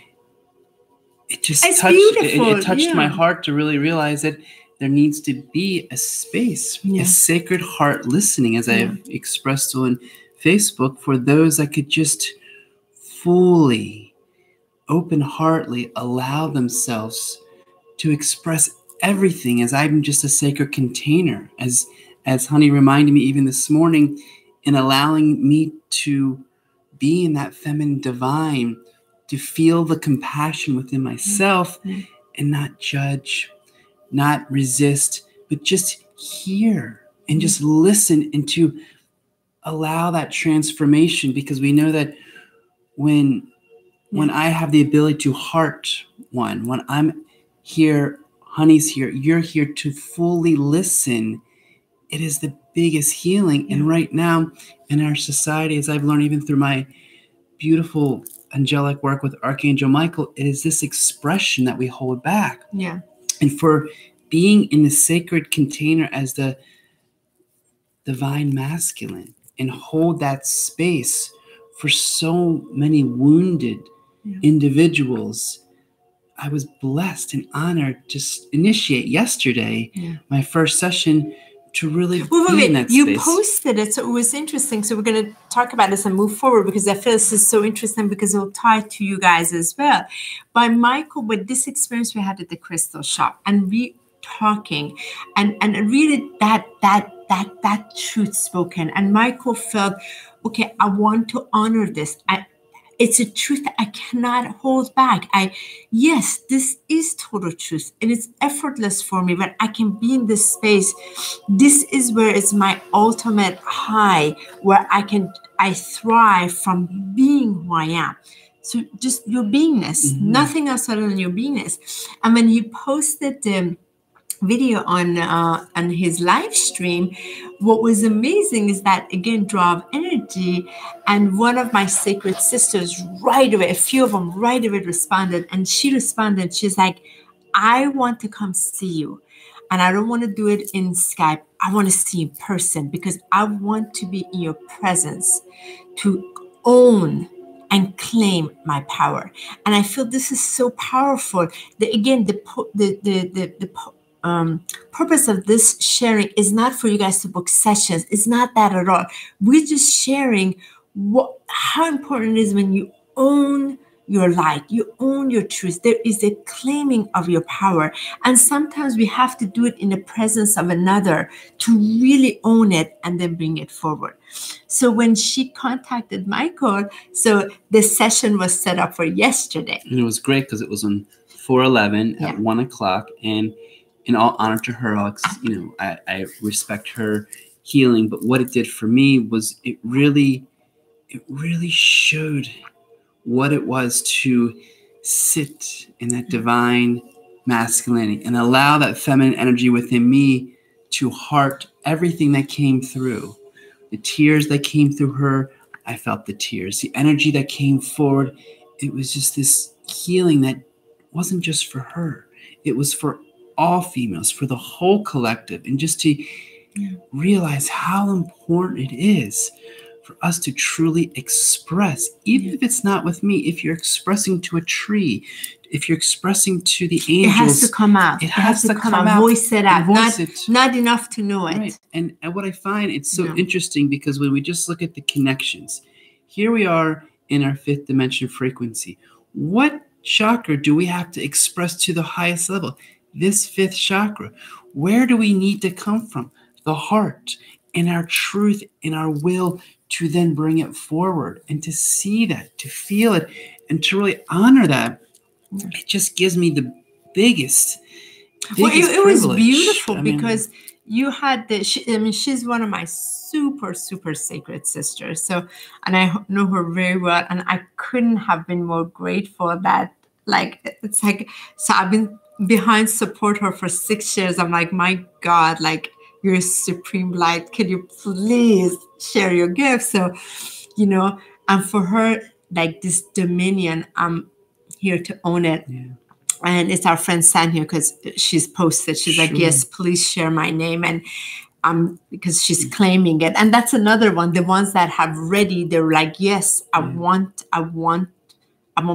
it just touched my heart to really realize that there needs to be a space, a sacred heart listening, as I've expressed on Facebook, for those that could just fully, open-heartedly allow themselves to express everything, as I'm just a sacred container, as honey reminded me even this morning, in allowing me to be in that feminine divine, to feel the compassion within myself and not judge, not resist, but just hear and just listen, and to allow that transformation, because we know that when I have the ability to heart one, when I'm here, honey's here, you're here to fully listen, it is the biggest healing. And right now in our society, as I've learned even through my beautiful angelic work with Archangel Michael, it is this expression that we hold back. Yeah. And for being in the sacred container as the divine masculine and hold that space for so many wounded individuals, I was blessed and honored to initiate yesterday my first session to really be in that space. You posted it, so it was interesting. So we're going to talk about this and move forward, because I feel this is so interesting, because it'll tie to you guys as well. By Michael, with this experience we had at the crystal shop, and we talking, and really that truth spoken, and Michael felt, okay, I want to honor this. It's a truth that I cannot hold back. Yes, this is total truth, and it's effortless for me, but I can be in this space. This is where it's my ultimate high, where I thrive from being who I am. So just your beingness, nothing else other than your beingness. And when he posted the video on his live stream, what was amazing is that, again, draw of energy, and one of my sacred sisters right away, a few of them right away responded, and she responded, she's like, I want to come see you, and I don't want to do it in Skype, I want to see you in person, because I want to be in your presence to own and claim my power. And I feel this is so powerful. Purpose of this sharing is not for you guys to book sessions. It's not that at all. We're just sharing how important it is when you own your light, you own your truth. There is a claiming of your power. And sometimes we have to do it in the presence of another to really own it and then bring it forward. So when she contacted Michael, so the session was set up for yesterday. And it was great because it was on 4/11 at 1 o'clock. And in all honor to her, Alex, I respect her healing. But what it did for me was it really showed what it was to sit in that divine masculinity and allow that feminine energy within me to heart everything that came through. The tears that came through her, I felt the tears. The energy that came forward, it was just this healing that wasn't just for her. It was for all females, for the whole collective, and just to realize how important it is for us to truly express, even if it's not with me, if you're expressing to a tree, if you're expressing to the angels. It has to come out. It has to come out. Voice it out. Not enough to know it. Right. And what I find, it's so interesting, because when we just look at the connections, here we are in our fifth dimension frequency. What chakra do we have to express to the highest level? This fifth chakra. Where do we need to come from? The heart, and our truth, and our will to then bring it forward, and to see that, to feel it, and to really honor that. It just gives me the biggest it was beautiful, because you had she's one of my super, super sacred sisters. So, and I know her very well, and I couldn't have been more grateful that, it's like, so I've been behind support her for 6 years. I'm like, my God, you're a supreme light. Can you please share your gift? So, and for her, this dominion, I'm here to own it. Yeah. And it's our friend San here, because she's posted. She's like, yes, please share my name. And because she's claiming it. And that's another one. The ones that have ready, they're like, yes, I want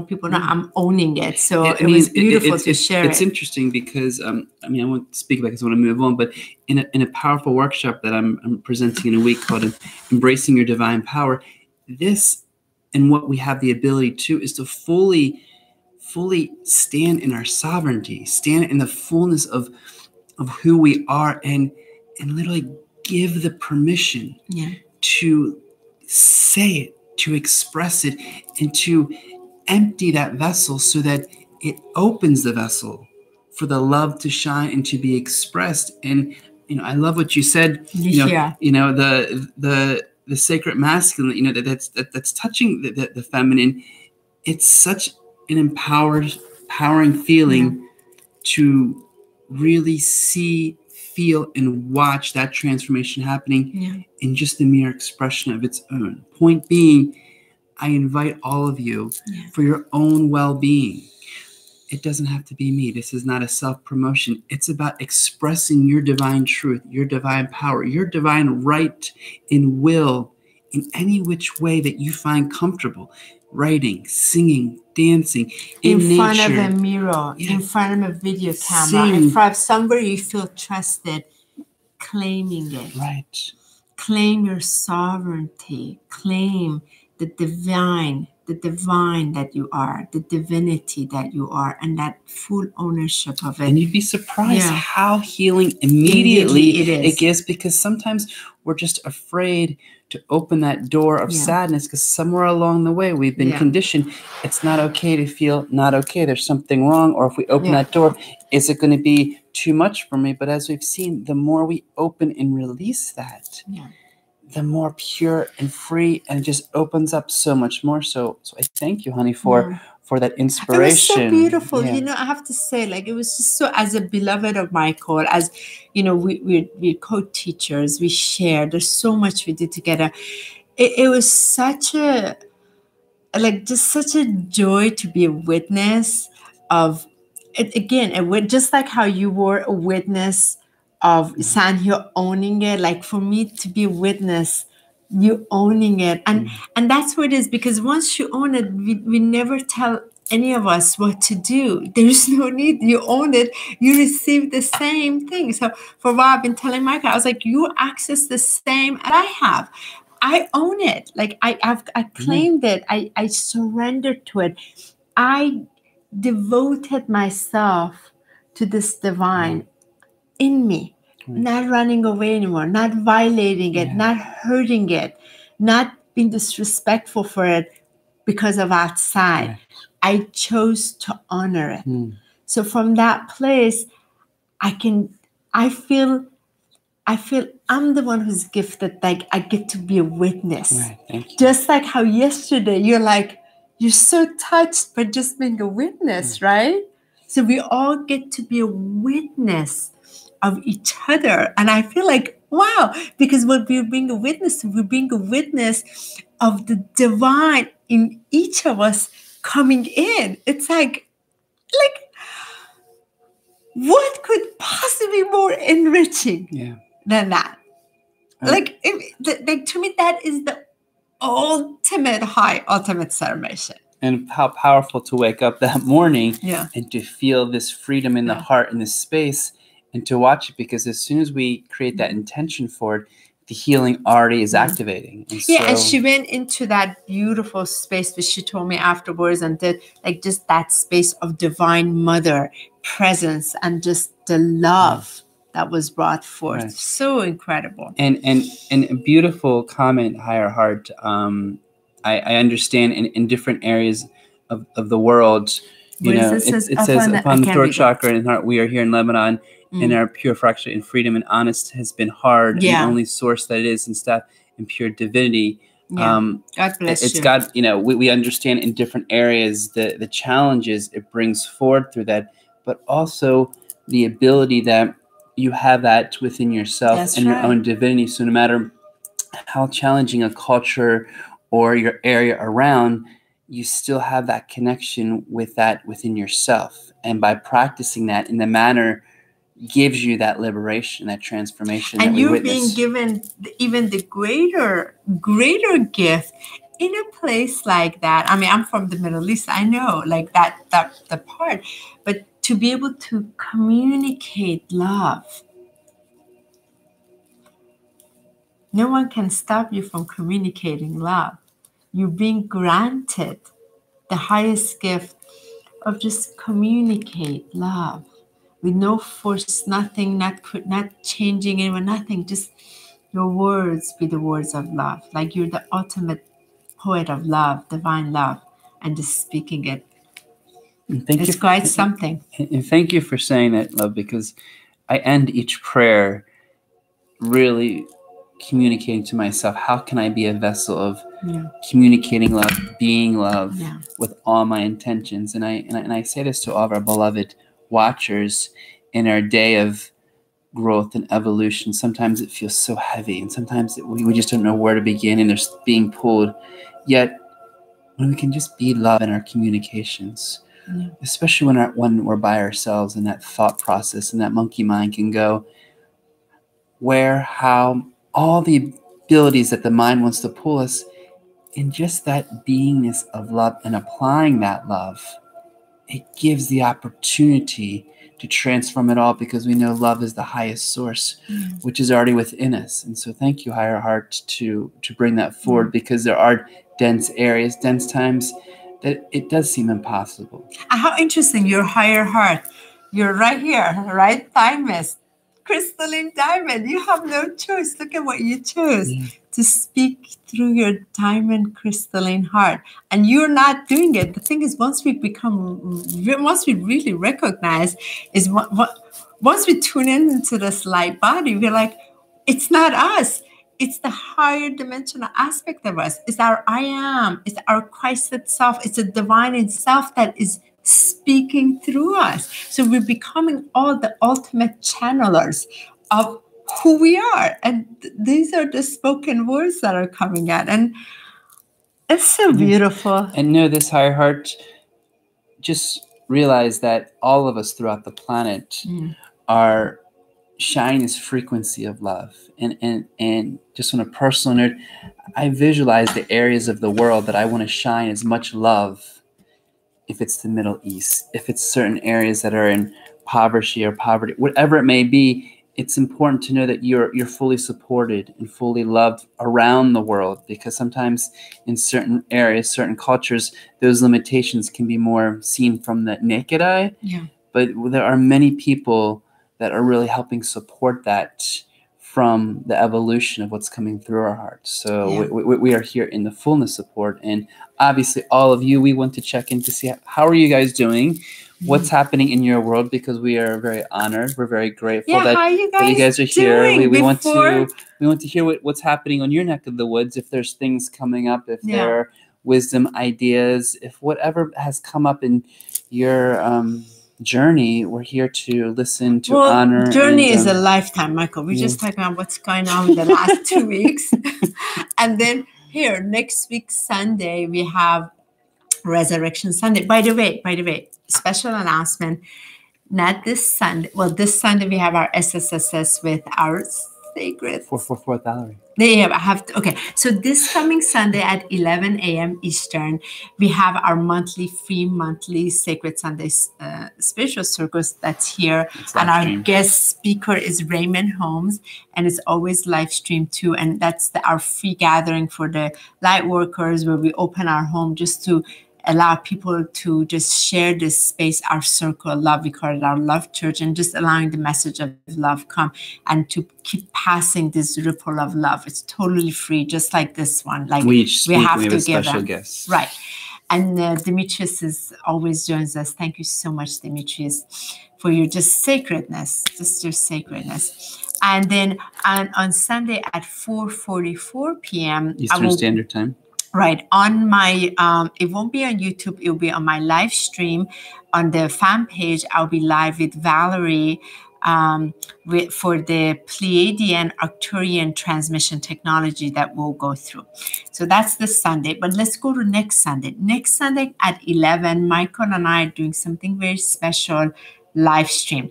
people to know I'm owning it. So it was beautiful to share it. It's interesting because, I won't speak about it because I want to move on, but in a powerful workshop that I'm presenting in a week called Embracing Your Divine Power, this and what we have the ability to is to fully stand in our sovereignty, stand in the fullness of who we are, and literally give the permission to say it, to express it, and to empty that vessel so that it opens the vessel for the love to shine and to be expressed. And I love what you said. The sacred masculine. That's touching the feminine. It's such an empowering feeling to really see, feel, and watch that transformation happening in just the mere expression of its own. Point being, I invite all of you for your own well-being. It doesn't have to be me. This is not a self-promotion. It's about expressing your divine truth, your divine power, your divine right and will in any which way that you find comfortable. Writing, singing, dancing, in front nature. of a mirror, in front of a video camera, in front of somewhere you feel trusted, claiming it. Right. Claim your sovereignty. Claim the divine that you are, the divinity that you are, and that full ownership of it. And you'd be surprised how healing immediately it gives, because sometimes we're just afraid to open that door of sadness because somewhere along the way we've been conditioned. It's not okay to feel not okay. There's something wrong. Or if we open that door, is it going to be too much for me? But as we've seen, the more we open and release that, the more pure and free, and it just opens up so much more. So I thank you, honey, for that inspiration. It was so beautiful. I have to say, it was just so, as a beloved of Michael, as we're co-teachers, we share. There's so much we did together. It was such a such a joy to be a witness of it again. Just like how you were a witness of Sanhyo owning it, for me to be a witness, you owning it, and that's what it is. Because once you own it, we never tell any of us what to do. There's no need. You own it, you receive the same thing. So for what I've been telling Michael, I was like, you access the same I have. I own it. I claimed it. I surrendered to it. I devoted myself to this divine in me, not running away anymore, not violating it, not hurting it, not being disrespectful for it because of outside. I chose to honor it. So from that place, I feel I'm the one who's gifted. I get to be a witness. Right, thank you. Just like how yesterday you're so touched by just being a witness, right? So we all get to be a witness of each other. And I feel like, wow, because what we're being a witness to, we're being a witness of the divine in each of us coming in. It's like what could possibly be more enriching than that? To me, that is the ultimate high, ultimate celebration. And how powerful to wake up that morning and to feel this freedom in the heart, in this space, and to watch it, because as soon as we create that intention for it, the healing already is activating. And and she went into that beautiful space, which she told me afterwards, and did just that space of divine mother presence and just the love that was brought forth. Right. So incredible. And a beautiful comment, Higher Heart. I understand in different areas of the world, it says upon the throat chakra and heart, we are here in Lebanon, and our pure fracture in freedom and honest has been hard. And the only source that it is and stuff in pure divinity. God bless it's you. got, we understand in different areas the challenges it brings forward through that, but also the ability that you have that within yourself your own divinity. So no matter how challenging a culture or your area around, you still have that connection with that within yourself. And by practicing that in the manner gives you that liberation, that transformation. And that we you're witness. being given even the greater gift in a place like that. I mean, I'm from the Middle East. I know, like that the part, but to be able to communicate love, no one can stop you from communicating love. You're being granted the highest gift of just communicate love with no force, nothing, not changing anyone, nothing. Just your words be the words of love. Like you're the ultimate poet of love, divine love, and just speaking it. It's quite something. And thank you for saying that, love, because I end each prayer really communicating to myself, how can I be a vessel of communicating love, being love with all my intentions? And I say this to all of our beloved watchers in our day of growth and evolution. Sometimes it feels so heavy, and sometimes we just don't know where to begin, and there's being pulled. Yet when we can just be love in our communications, especially when we're by ourselves, and that thought process and that monkey mind can go where, how, all the abilities that the mind wants to pull us in, just that beingness of love and applying that love, it gives the opportunity to transform it all, because we know love is the highest source, which is already within us. And so thank you, Higher Heart, to bring that forward, because there are dense areas, dense times that it does seem impossible. How interesting, your Higher Heart. You're right here, right? Thymus, crystalline diamond. You have no choice. Look at what you chose to speak through your diamond crystalline heart. And you're not doing it. The thing is, once we really recognize, is once we tune into this light body, we're like, it's not us. It's the higher dimensional aspect of us. It's our I am. It's our Christ itself. It's a divine itself that is speaking through us. So we're becoming all the ultimate channelers of who we are. And these are the spoken words that are coming out. And it's so beautiful. And know this, Higher Heart, just realize that all of us throughout the planet are shining this frequency of love. And just on a personal note, I visualize the areas of the world that I want to shine as much love. If it's the Middle East, if it's certain areas that are in poverty, whatever it may be, it's important to know that you're fully supported and fully loved around the world, because sometimes in certain areas, certain cultures, those limitations can be more seen from the naked eye. But there are many people that are really helping support that from the evolution of what's coming through our hearts. So we are here in the fullness support. And obviously all of you, we want to check in to see how are you guys doing? What's happening in your world? Because we are very honored. We're very grateful that you guys are here. We want to hear what's happening on your neck of the woods. If there's things coming up, if there are wisdom ideas, if whatever has come up in your journey, we're here to listen, to honor. Journey is a lifetime, Michael. We're just talking about what's going on in the last 2 weeks. And then here, next week, Sunday, we have Resurrection Sunday. By the way, special announcement, not this Sunday. Well, this Sunday, we have our SSSS with our sacred. 444 Valerie. Okay, so this coming Sunday at 11 a.m. Eastern, we have our free monthly Sacred Sunday spiritual circles that's here. And our guest speaker is Raymond Holmes, and it's always live streamed too. And that's our free gathering for the light workers, where we open our home just to allow people to just share this space, our circle of love. We call it our love church, and just allowing the message of love come and to keep passing this ripple of love. It's totally free, just like this one. Like we have to give special them. Guests. Right. And Demetrius is always joins us. Thank you so much, Demetrius, for your just sacredness, just your sacredness. And then on Sunday at 4:44 p.m. Eastern Standard Time. Right, on my, it won't be on YouTube, it'll be on my live stream on the fan page. I'll be live with Valerie for the Pleiadian Arcturian transmission technology that we'll go through. So that's this Sunday. But let's go to next Sunday. Next Sunday at 11, Michael and I are doing something very special, live stream.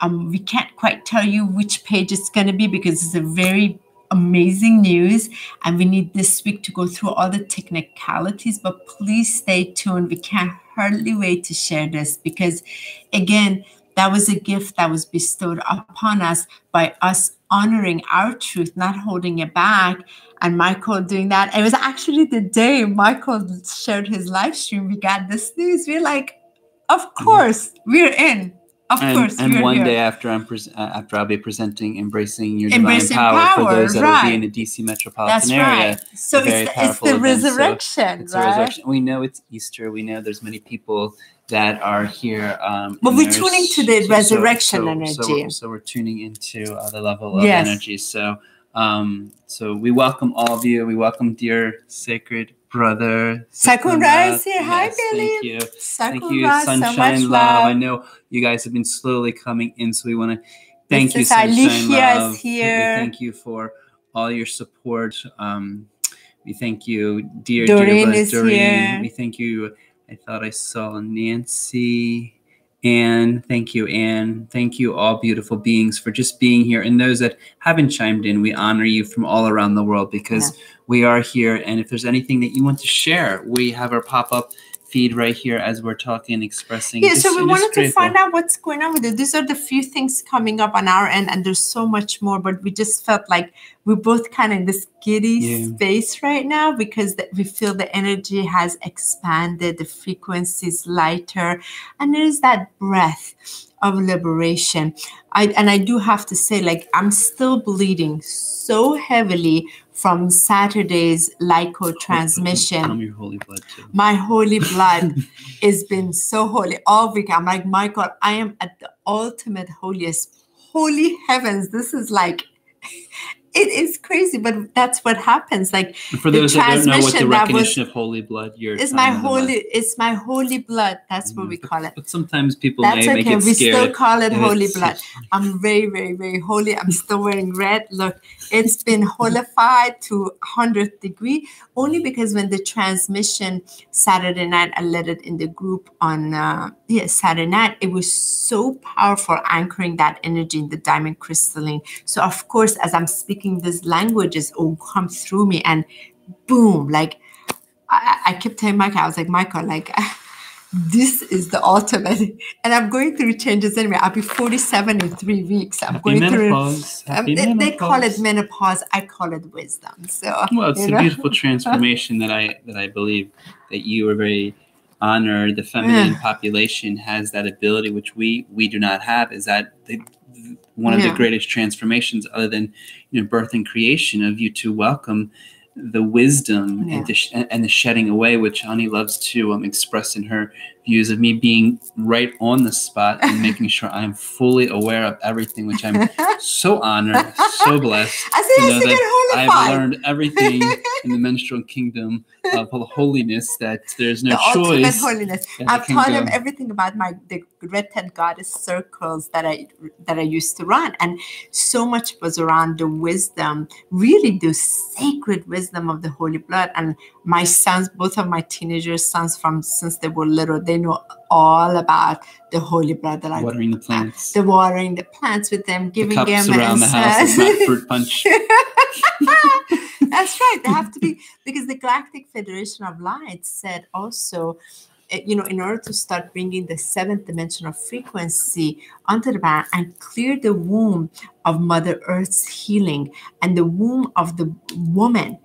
We can't quite tell you which page it's going to be because it's a very amazing news, and we need this week to go through all the technicalities, but please stay tuned. We can't hardly wait to share this because, again, that was a gift that was bestowed upon us by us honoring our truth, not holding it back. And Michael doing that. It was actually the day Michael shared his live stream, we got this news. We're like, of course, we're in. Of course, and one here. day after I'll be presenting Embracing Your Divine Power for those that will be in the DC metropolitan area. Right. So it's the resurrection, it's a resurrection. We know it's Easter. We know there's many people that are here. But we're tuning to the resurrection energy. So we're tuning into the level of energy. So we welcome all of you. We welcome dear sacred brother. Sakura is here. Hi, Billy. Thank you. Sakura, thank you, Sunshine so Love. I know you guys have been slowly coming in, so we want to thank you, Sunshine Love. Is here. We thank you for all your support. We thank you, dear Doreen dear is Doreen. Here. We thank you. I thought I saw Nancy. Anne, thank you, Anne. Thank you, all beautiful beings, for just being here. And those that haven't chimed in, we honor you from all around the world because we are here. And if there's anything that you want to share, we have our pop-up feed right here as we're talking, expressing. Yeah, so we wanted to find out what's going on with it. These are the few things coming up on our end, and there's so much more, but we just felt like we're both kind of in this giddy space right now because we feel the energy has expanded, the frequency is lighter, and there's that breath of liberation. I do have to say, like, I'm still bleeding so heavily from Saturday's LICO transmission. Tell me your holy blood too. My holy blood has been so holy all week. I'm like, Michael, I am at the ultimate holiest. Holy heavens, this is like, it is crazy, but that's what happens. Like, for those that don't know what the recognition of holy blood, it's my holy blood. That's what we call it. But sometimes people may make it scared. We still call it holy blood. I'm very, very, very holy. I'm still wearing red. Look, it's been holified to 100th degree only because when the transmission Saturday night, I let it in the group on Saturday night. It was so powerful, anchoring that energy in the diamond crystalline. So of course, as I'm speaking these languages all come through me, and boom, like I kept telling Michael, I was like, Michael, like this is the ultimate. And I'm going through changes anyway. I'll be 47 in 3 weeks. I'm going menopause. through they call it menopause. I call it wisdom. So well, it's a beautiful transformation that I believe that you are very honored. The feminine population has that ability, which we do not have, is that one of the greatest transformations other than birth and creation of you to welcome the wisdom and the shedding away, which Ani loves to express in her views of me being right on the spot and making sure I'm fully aware of everything, which I'm so honored, so blessed to know that I've learned everything in the menstrual kingdom of holiness, that there's no choice. Ultimate holiness. I've taught him everything about the red tent goddess circles that I used to run, and so much was around the wisdom, really the sacred wisdom of the holy blood. And my sons, both of my teenager sons, since they were little, they know all about the holy blood. That watering the plants, watering the plants with them, giving them around the house. It's not fruit punch. That's right. They have to be, because the Galactic Federation of Light said also, in order to start bringing the seventh dimension of frequency onto the planet and clear the womb of Mother Earth's healing and the womb of the woman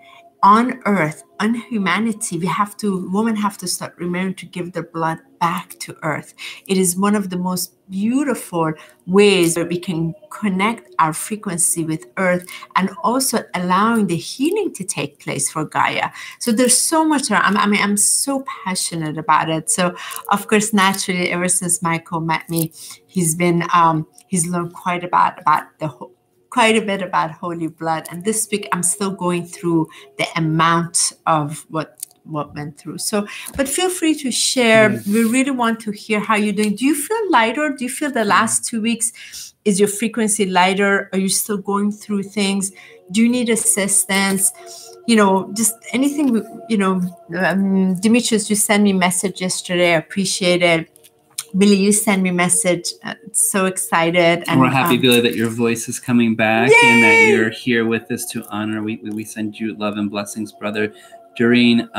on Earth, on humanity, women have to start remembering to give their blood back to Earth. It is one of the most beautiful ways where we can connect our frequency with Earth and also allowing the healing to take place for Gaia. So there's so much. I'm so passionate about it. So of course, naturally, ever since Michael met me, he's learned quite a bit about holy blood. And this week, I'm still going through the amount of what what went through. So, but feel free to share. We really want to hear how you're doing. Do you feel lighter? Do you feel the last 2 weeks is your frequency lighter? Are you still going through things? Do you need assistance? You know, just anything, you know, Demetrius, you sent me a message yesterday. I appreciate it. Billy, you send me a message. So excited. And we're happy, Billy, that your voice is coming back. Yay! And that you're here with us to honor. We send you love and blessings, brother. Doreen,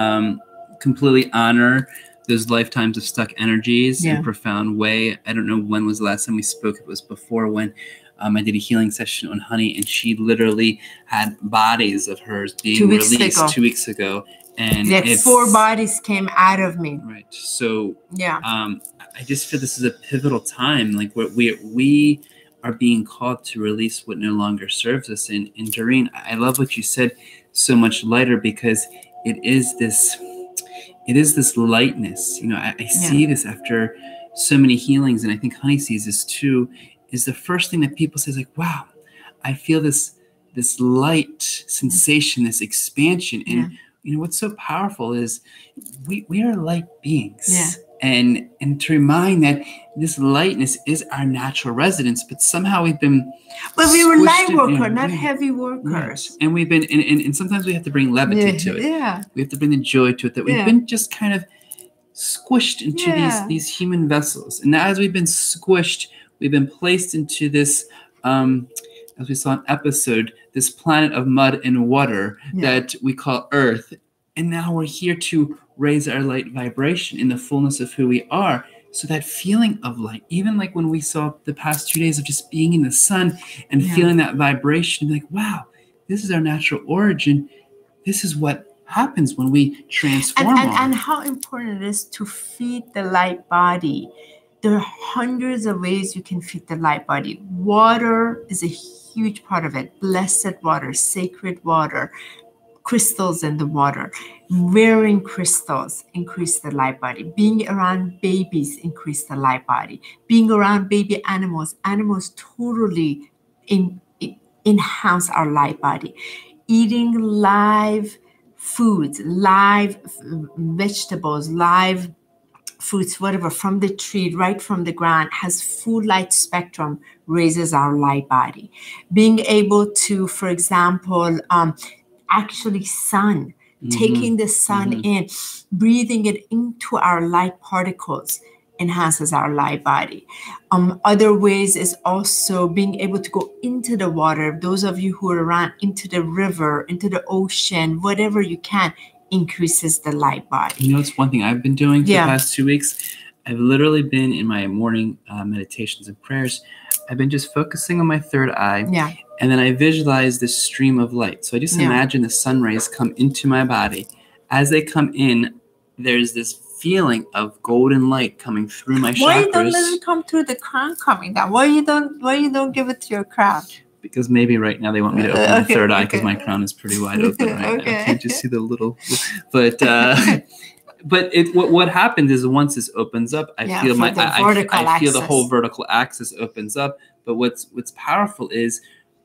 completely honor those lifetimes of stuck energies in a profound way. I don't know when was the last time we spoke. It was before when I did a healing session on Honey, and she literally had bodies of hers being released 2 weeks ago. And like 4 bodies came out of me. Right. So I just feel this is a pivotal time. Like we are being called to release what no longer serves us. And Doreen, I love what you said, so much lighter, because it is this lightness. You know, I see this after so many healings, and I think Honey sees this too, is the first thing that people say is like, wow, I feel this light sensation, this expansion. And you know, what's so powerful is we are light beings. Yeah. And to remind that this lightness is our natural residence, but somehow we've been. But we were light workers, not heavy workers. Right. And we've been, and sometimes we have to bring levity to it. Yeah. We have to bring the joy to it, that we've been just kind of squished into these human vessels. And as we've been squished, we've been placed into this, as we saw in episode, this planet of mud and water that we call Earth. And now we're here to raise our light vibration in the fullness of who we are. So that feeling of light, even like when we saw the past 2 days of just being in the sun and feeling that vibration, like, wow, this is our natural origin. This is what happens when we transform. And how important it is to feed the light body. There are hundreds of ways you can feed the light body. Water is a huge part of it. Blessed water, sacred water, crystals in the water. Wearing crystals increase the light body. Being around babies increase the light body. Being around baby animals totally enhance our light body. Eating live foods, live vegetables, live fruits, whatever, from the tree, right from the ground, has full light spectrum, raises our light body. Being able to, for example, actually sun, taking the sun in, breathing it into our light particles enhances our light body. Other ways is also being able to go into the water. Those of you who are around, into the river, into the ocean, whatever you can, increases the light body. You know, it's one thing I've been doing for the past 2 weeks. I've literally been in my morning meditations and prayers. I've been just focusing on my third eye. Yeah. And then I visualize this stream of light. So I just imagine the sun rays come into my body. As they come in, there's this feeling of golden light coming through my chakras. Why you don't let it come through the crown coming down? Why you don't give it to your crown? Because maybe right now they want me to open the third eye because my crown is pretty wide open right now. I can't just see the little, but what happens is once this opens up, I feel I feel the whole vertical axis opens up. But what's powerful is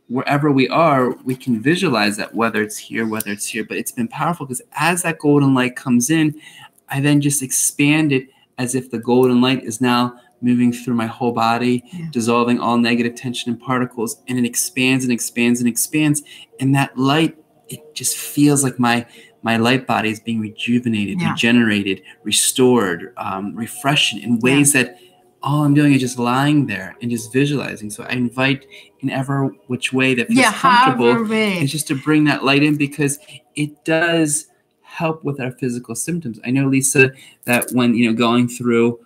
wherever we are, we can visualize that, whether it's here. But it's been powerful because as that golden light comes in, I then just expand it as if the golden light is now moving through my whole body, dissolving all negative tension and particles, and it expands and expands and expands. And that light, it just feels like my light body is being rejuvenated, regenerated, restored, refreshing in ways that all I'm doing is just lying there and just visualizing. So I invite in ever which way that feels comfortable, is just to bring that light in, because it does help with our physical symptoms. I know, Lisa, that when going through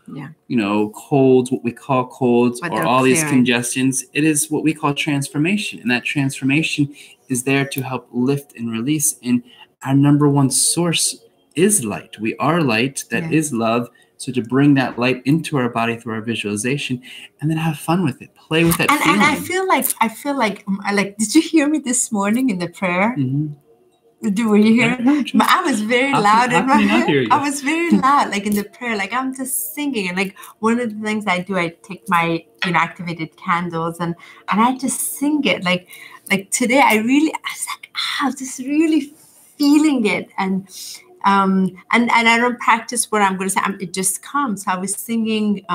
colds, what we call colds, or all these congestions, it is what we call transformation, and that transformation is there to help lift and release. And our number one source is light. We are light. That is love. So to bring that light into our body through our visualization, and then have fun with it, play with that feeling. And I feel like did you hear me this morning in the prayer? Mm-hmm. Were you here? I was very loud in my head. I was very loud, like in the prayer, like I'm just singing. And like one of the things I do, I take my activated candles and I just sing it. Like today, I was like, just really feeling it. And And I don't practice what I'm going to say. It just comes. I was singing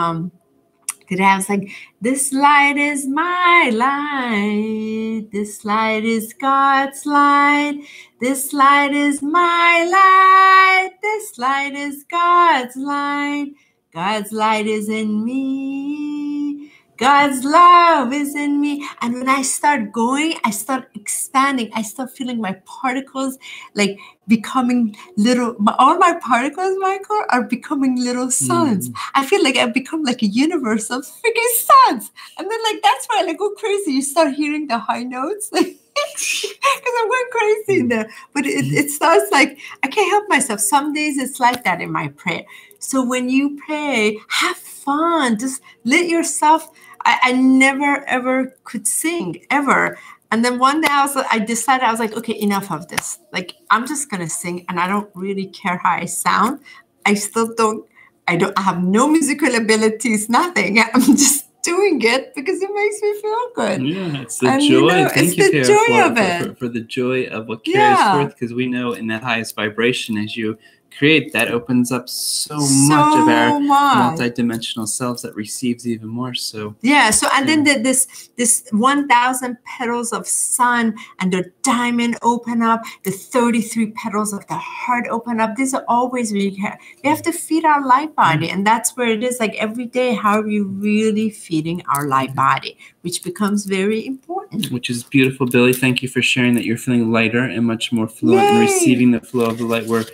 today. I was like, this light is my light. This light is God's light. This light is my light. This light is God's light. God's light is in me. God's love is in me. And when I start going, I start expanding. I start feeling my particles like becoming little, all my particles, Michael, are becoming little suns. I feel like I've become like a universe of freaking suns. And then like, that's why I like go crazy. You start hearing the high notes. Because I'm going crazy in there. But it starts like, I can't help myself. Some days it's like that in my prayer. So when you pray, have fun. Just let yourself, I never ever could sing ever. And then one day I decided, I was like, okay, enough of this. Like, I'm just going to sing and I don't really care how I sound. I have no musical abilities, nothing. I'm just doing it because it makes me feel good. Yeah, it's the joy. Thank you, Kara, for the joy of what carries forth, because we know in that highest vibration, as you create, that opens up so much of our multidimensional selves that receives even more. So and then this 1,000 petals of sun and the diamond open up, the 33 petals of the heart open up. These are always we have to feed our light body, and that's where it is. Like every day, how are we really feeding our light body, which becomes very important. Which is beautiful, Billy. Thank you for sharing that you're feeling lighter and much more fluent in receiving the flow of the light. We're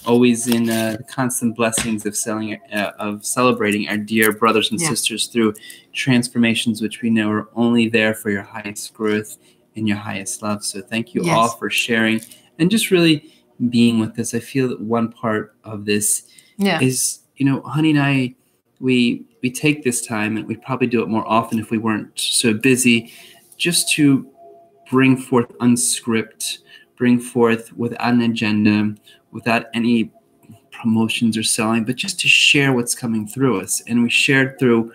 always in the constant blessings of celebrating our dear brothers and sisters through transformations, which we know are only there for your highest growth and your highest love. So thank you all for sharing and just really being with us. I feel that one part of this is, Honey and I, we take this time, and we'd probably do it more often if we weren't so busy, just to bring forth unscript, bring forth without an agenda, without any promotions or selling, but just to share what's coming through us. And we shared through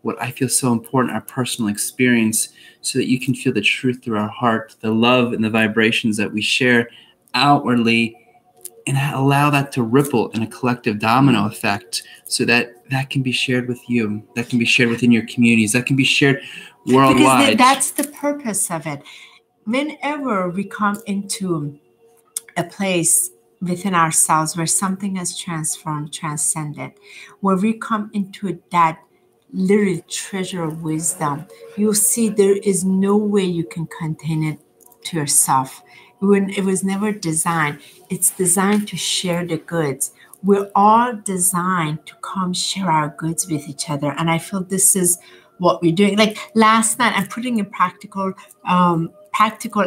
what I feel so important, our personal experience, so that you can feel the truth through our heart, the love and the vibrations that we share outwardly, and allow that to ripple in a collective domino effect, so that can be shared with you, that can be shared within your communities, that can be shared worldwide. Because that's the purpose of it. Whenever we come into a place within ourselves where something has transformed, transcended, where we come into that little treasure of wisdom, you'll see there is no way you can contain it to yourself. It was never designed. It's designed to share the goods. We're all designed to come share our goods with each other. And I feel this is what we're doing. Like last night, I'm putting in practical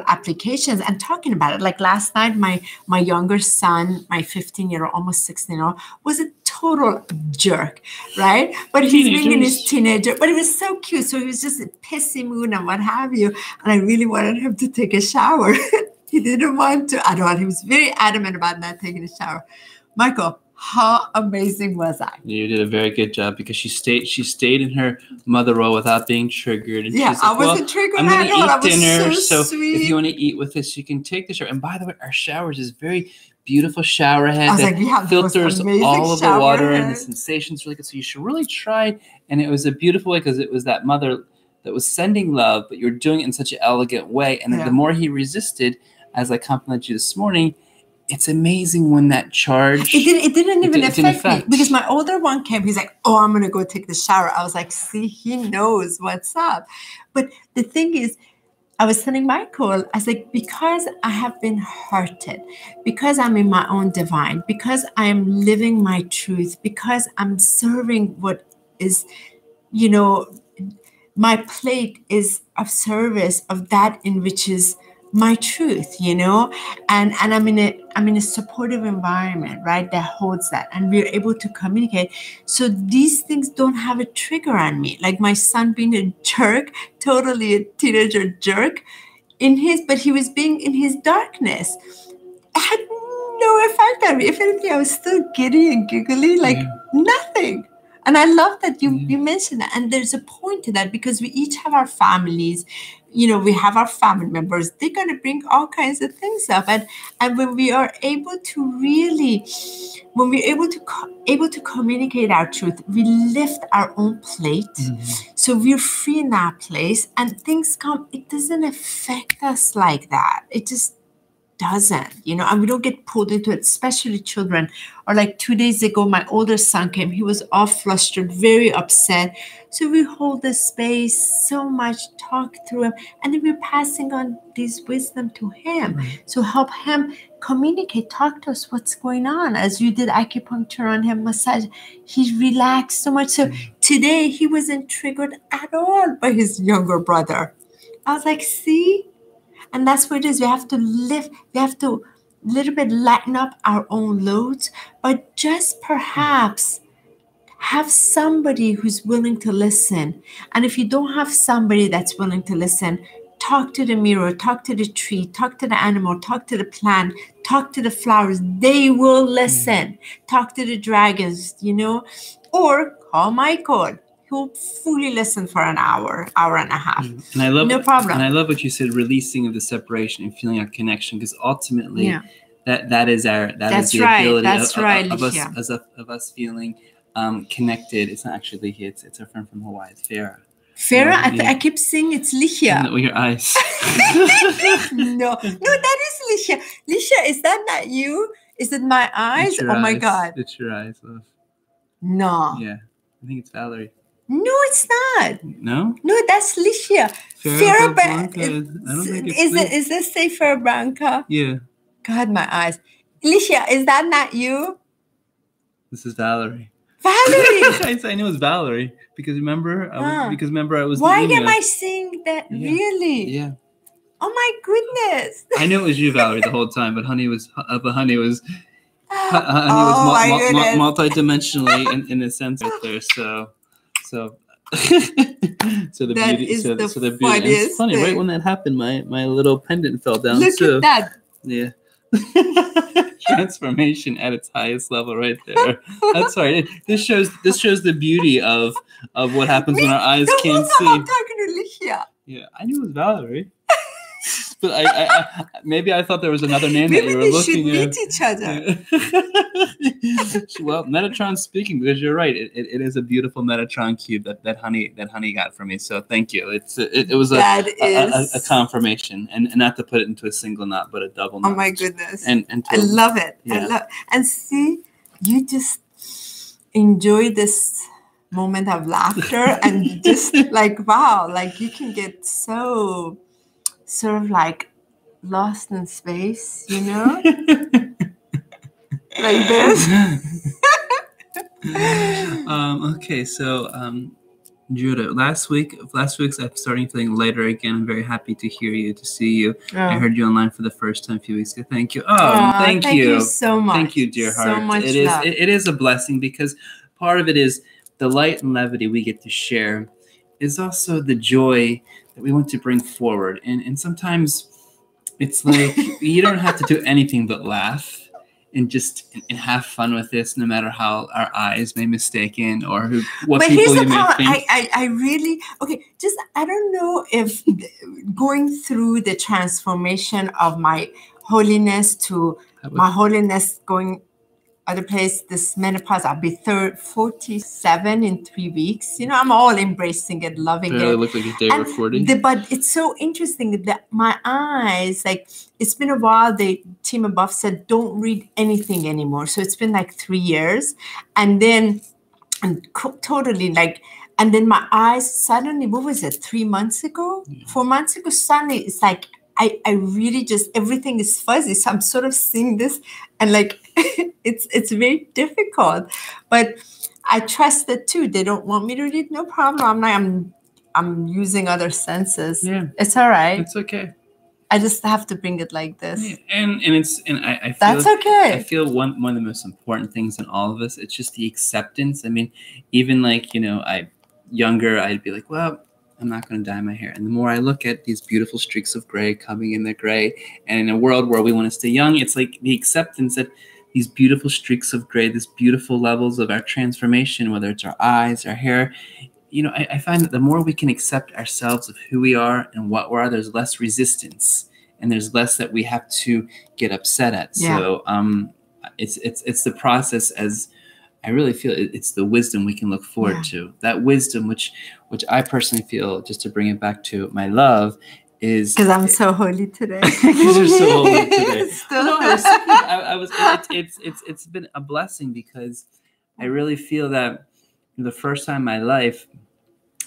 applications and talking about it. Like last night, my younger son, my 15-year-old, almost 16-year-old, was a total jerk, right? But he's being in his teenager, but it was so cute. So he was just a pissy mood and what have you. And I really wanted him to take a shower. He didn't want to. He was very adamant about not taking a shower. Michael, how amazing was I? You did a very good job, because she stayed in her mother role without being triggered. And yeah, I wasn't triggered. I'm going to eat dinner, so if you want to eat with us, you can take the shower. And by the way, our showers is very beautiful shower head that filters all of the water and the sensations really good. So you should really try it. And it was a beautiful way, because it was that mother that was sending love, but you're doing it in such an elegant way. And the more he resisted, as I complimented you this morning, it's amazing when that charge. It didn't even affect me, because my older one came. He's like, "Oh, I'm gonna go take the shower." I was like, "See, he knows what's up." But the thing is, I was telling Michael, I was like, because I have been hurted, because I'm in my own divine, because I am living my truth, because I'm serving what is, my plate is of service of that in which is my truth, and I'm in a supportive environment, right, that holds that, and we're able to communicate. So these things don't have a trigger on me. Like my son being a jerk, totally a teenager jerk, but he was being in his darkness. It had no effect on me. If anything, I was still giddy and giggly, like nothing. And I love that you mentioned that. And there's a point to that because we each have our families. You know, we have our family members. They're going to bring all kinds of things up. And when we are able to really, when we're able to communicate our truth, we lift our own plate. So we're free in that place and things come, it doesn't affect us like that. It just doesn't, you know, and we don't get pulled into it, especially children. Or like 2 days ago, my older son came. He was all flustered, very upset. So we hold the space so much, talk through him, and then we're passing on this wisdom to him. So help him communicate, talk to us what's going on. As you did acupuncture on him, massage, he relaxed so much. So today he wasn't triggered at all by his younger brother. I was like, see? And that's what it is. We have to lift, we have to little bit lighten up our own loads, but just perhaps have somebody who's willing to listen. And if you don't have somebody that's willing to listen, talk to the mirror, talk to the tree, talk to the animal, talk to the plant, talk to the flowers. They will listen. Talk to the dragons, you know, or call Michael. He'll fully listen for an hour, hour and a half. And I love, no problem. And I love what you said, releasing of the separation and feeling our connection, because ultimately that is the ability of us feeling connected. It's not actually Lichia, it's our friend from Hawaii. It's Farah. Farah? I keep saying it's Lichia. With your eyes. No, that is Lichia. Lichia, is that not you? Is it my eyes? Oh my God. It's your eyes, love. No. Yeah. I think it's Valerie. No, it's not. No? No, that's Lichia. Farah Blanca. I don't think it's is this say Farah Blanca? Yeah. God, my eyes. Lichia, is that not you? This is Valerie. Valerie! I knew it was Valerie because remember I was. Why am I seeing that? Yeah. Really? Yeah. Oh my goodness! I knew it was you, Valerie, the whole time, but Honey was multi-dimensionally in a sense right there. So the that beauty. Is so the the beauty. funniest It's funny, thing. right when that happened, my little pendant fell down. Look at that. Yeah. Transformation at its highest level right there. That's right. This shows the beauty of what happens when our eyes can't see. I'm talking to Lichia. Yeah, I knew it was Valerie. But I maybe I thought there was another name that you were looking at. Maybe they should meet each other. Well, Metatron speaking, because you're right. It is a beautiful Metatron cube that honey got for me. So thank you. It was a confirmation, and not to put it into a single knot, but a double knot. Oh my goodness! And I love it. Yeah. And see, you just enjoy this moment of laughter and just like wow, like you can get so sort of like lost in space, you know? Like this. Okay, so Judah, last week's I'm starting feeling lighter again. I'm very happy to hear you, to see you. I heard you online for the first time a few weeks ago. Thank you. Thank you so much. Thank you, dear heart. So much love. It is a blessing because part of it is the light and levity we get to share is also the joy that we want to bring forward. And sometimes it's like you don't have to do anything but laugh and just and have fun with this, no matter how our eyes may mistaken or what but people here's you the may part. think. I really, just I don't know if going through the transformation of my holiness to my holiness going other place, this menopause, I'll be 47 in 3 weeks. You know, I'm all embracing it, loving it. Look like you're over 40. But it's so interesting that my eyes, like, it's been a while. The team above said, don't read anything anymore. So it's been like 3 years. And then, totally like, and then my eyes suddenly, what was it, 3 months ago? 4 months ago, suddenly it's like, I really just, everything is fuzzy. So I'm sort of seeing this and like, it's very difficult, but I trust it too. They don't want me to read, no problem. I'm using other senses. Yeah. It's all right. It's okay. I just have to bring it like this. Yeah. And I feel that's okay. I feel one of the most important things in all of us, it's just the acceptance. I mean, even like, you know, I'd be like, well, I'm not going to dye my hair. And the more I look at these beautiful streaks of gray coming in the gray, and in a world where we want to stay young, it's like the acceptance that these beautiful streaks of gray, this beautiful levels of our transformation, whether it's our eyes, our hair. I find that the more we can accept ourselves of who we are and what we are, there's less resistance, and there's less that we have to get upset at. Yeah. So it's the process, as I really feel it's the wisdom we can look forward to. That wisdom, which I personally feel, just to bring it back to my love, is because I'm so holy today. Because you're so holy today. It's been a blessing, because I really feel that the first time in my life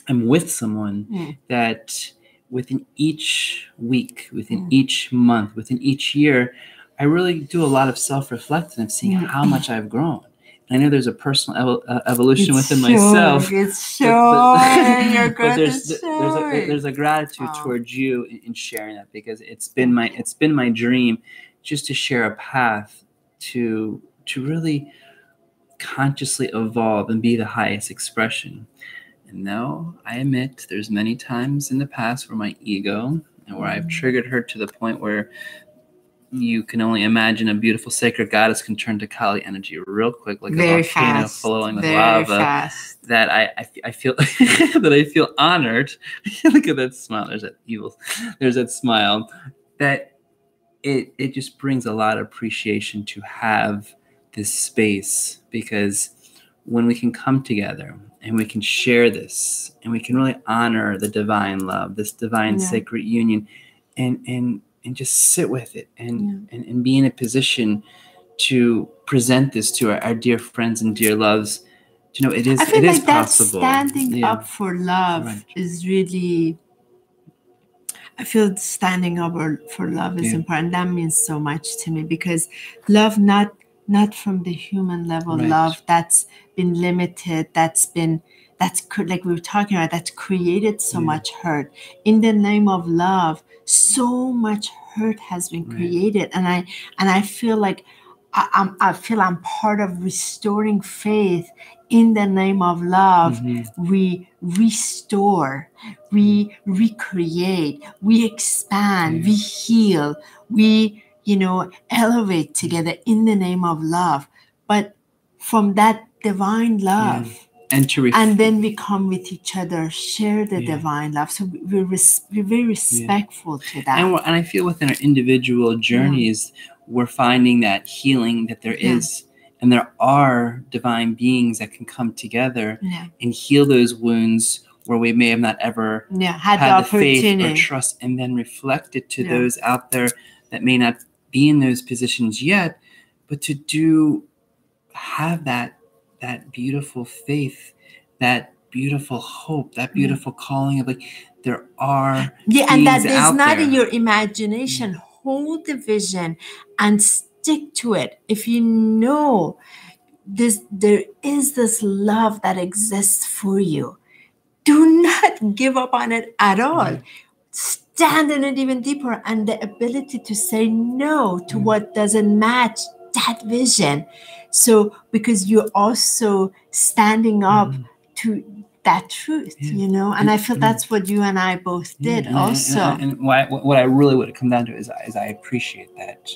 I'm with someone that within each week, within each month, within each year, I really do a lot of self-reflecting of seeing how much I've grown. And I know there's a personal evolution within myself. It's showing. Your growth but is showing. there's a gratitude towards you in sharing that, because it's been my dream just to share a path to really consciously evolve and be the highest expression. And no, I admit there's many times in the past where my ego and where I've triggered her to the point where you can only imagine a beautiful sacred goddess can turn to Kali energy real quick, like very a volcano fast, flowing with very lava. Fast. That I feel that I feel honored. Look at that smile. There's that smile. That it just brings a lot of appreciation to have this space, because when we can come together and we can share this and we can really honor the divine love, this divine sacred union, and just sit with it and be in a position to present this to our dear friends and dear loves. It is possible. Standing up for love is really, I feel standing up for love is important. That means so much to me, because love, not from the human level, love that's been limited, that's like we were talking about, that's created so much hurt. In the name of love, so much hurt has been created, and I feel like I'm part of restoring faith. In the name of love, we restore, we recreate, we expand, we heal, we elevate together in the name of love. But from that divine love, and then we come with each other, share the divine love. So we're very respectful to that. And I feel within our individual journeys, we're finding that healing that there is. And there are divine beings that can come together and heal those wounds where we may have not ever had the faith or trust, and then reflect it to those out there that may not be in those positions yet, but to have that beautiful faith, that beautiful hope, that beautiful calling of, like, there are and that is not in your imagination. Hold the vision and stick to it. If you know there is this love that exists for you, do not give up on it at all. Stand in it even deeper, and the ability to say no to what doesn't match that vision. So because you're also standing up to that truth, and I feel that's what you and I both did also. And what I really would come down to is I appreciate that,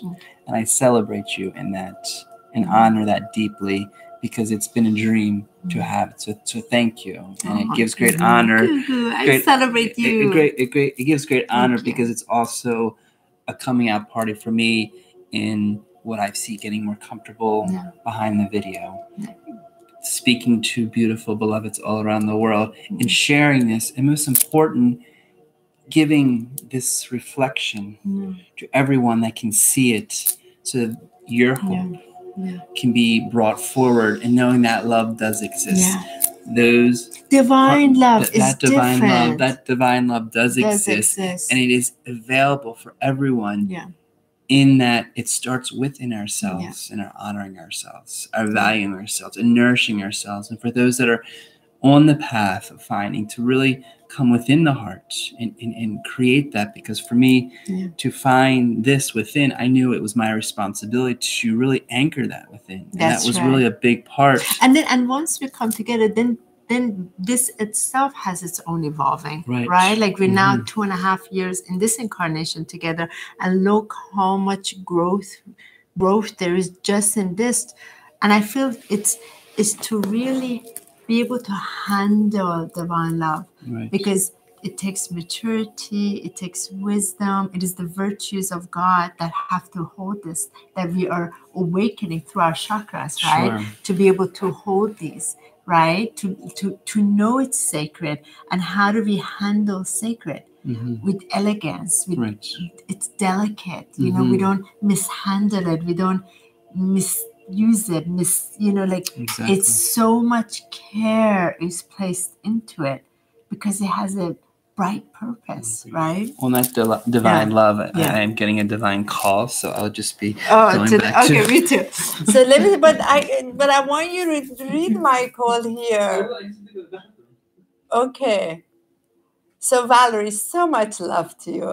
and I celebrate you in that, and honor that deeply, because it's been a dream to have it. So thank you, and it gives great honor. I celebrate you. It gives great honor, because it's also a coming out party for me in what I see getting more comfortable behind the video. Speaking to beautiful beloveds all around the world and sharing this, and most important, giving this reflection to everyone that can see it, so that your hope can be brought forward, and knowing that love does exist. Those divine love that is divine different. love, that divine love does exist, and it is available for everyone. In that it starts within ourselves, and our honoring ourselves, our valuing ourselves, and nourishing ourselves. And for those that are on the path of finding, to really come within the heart and create that, because for me to find this within, I knew it was my responsibility to really anchor that within. And that was really a big part. And once we come together, then this itself has its own evolving, right? Like we're now 2.5 years in this incarnation together, and look how much growth growth there is just in this. And I feel it's to really be able to handle divine love, Right. because it takes maturity, it takes wisdom. It is the virtues of God that have to hold this, that we are awakening through our chakras, right? Sure. To be able to hold these, right? To know it's sacred. And how do we handle sacred? With elegance, with Right. it's delicate, you know, we don't mishandle it, we don't misuse it, Exactly. it's so much care is placed into it because it has a bright purpose, right? On that divine love, Yeah. I am getting a divine call, so I'll just be Oh, going back okay, to. me too. So let me, but I want you to read my call here. Okay. So Valerie, so much love to you.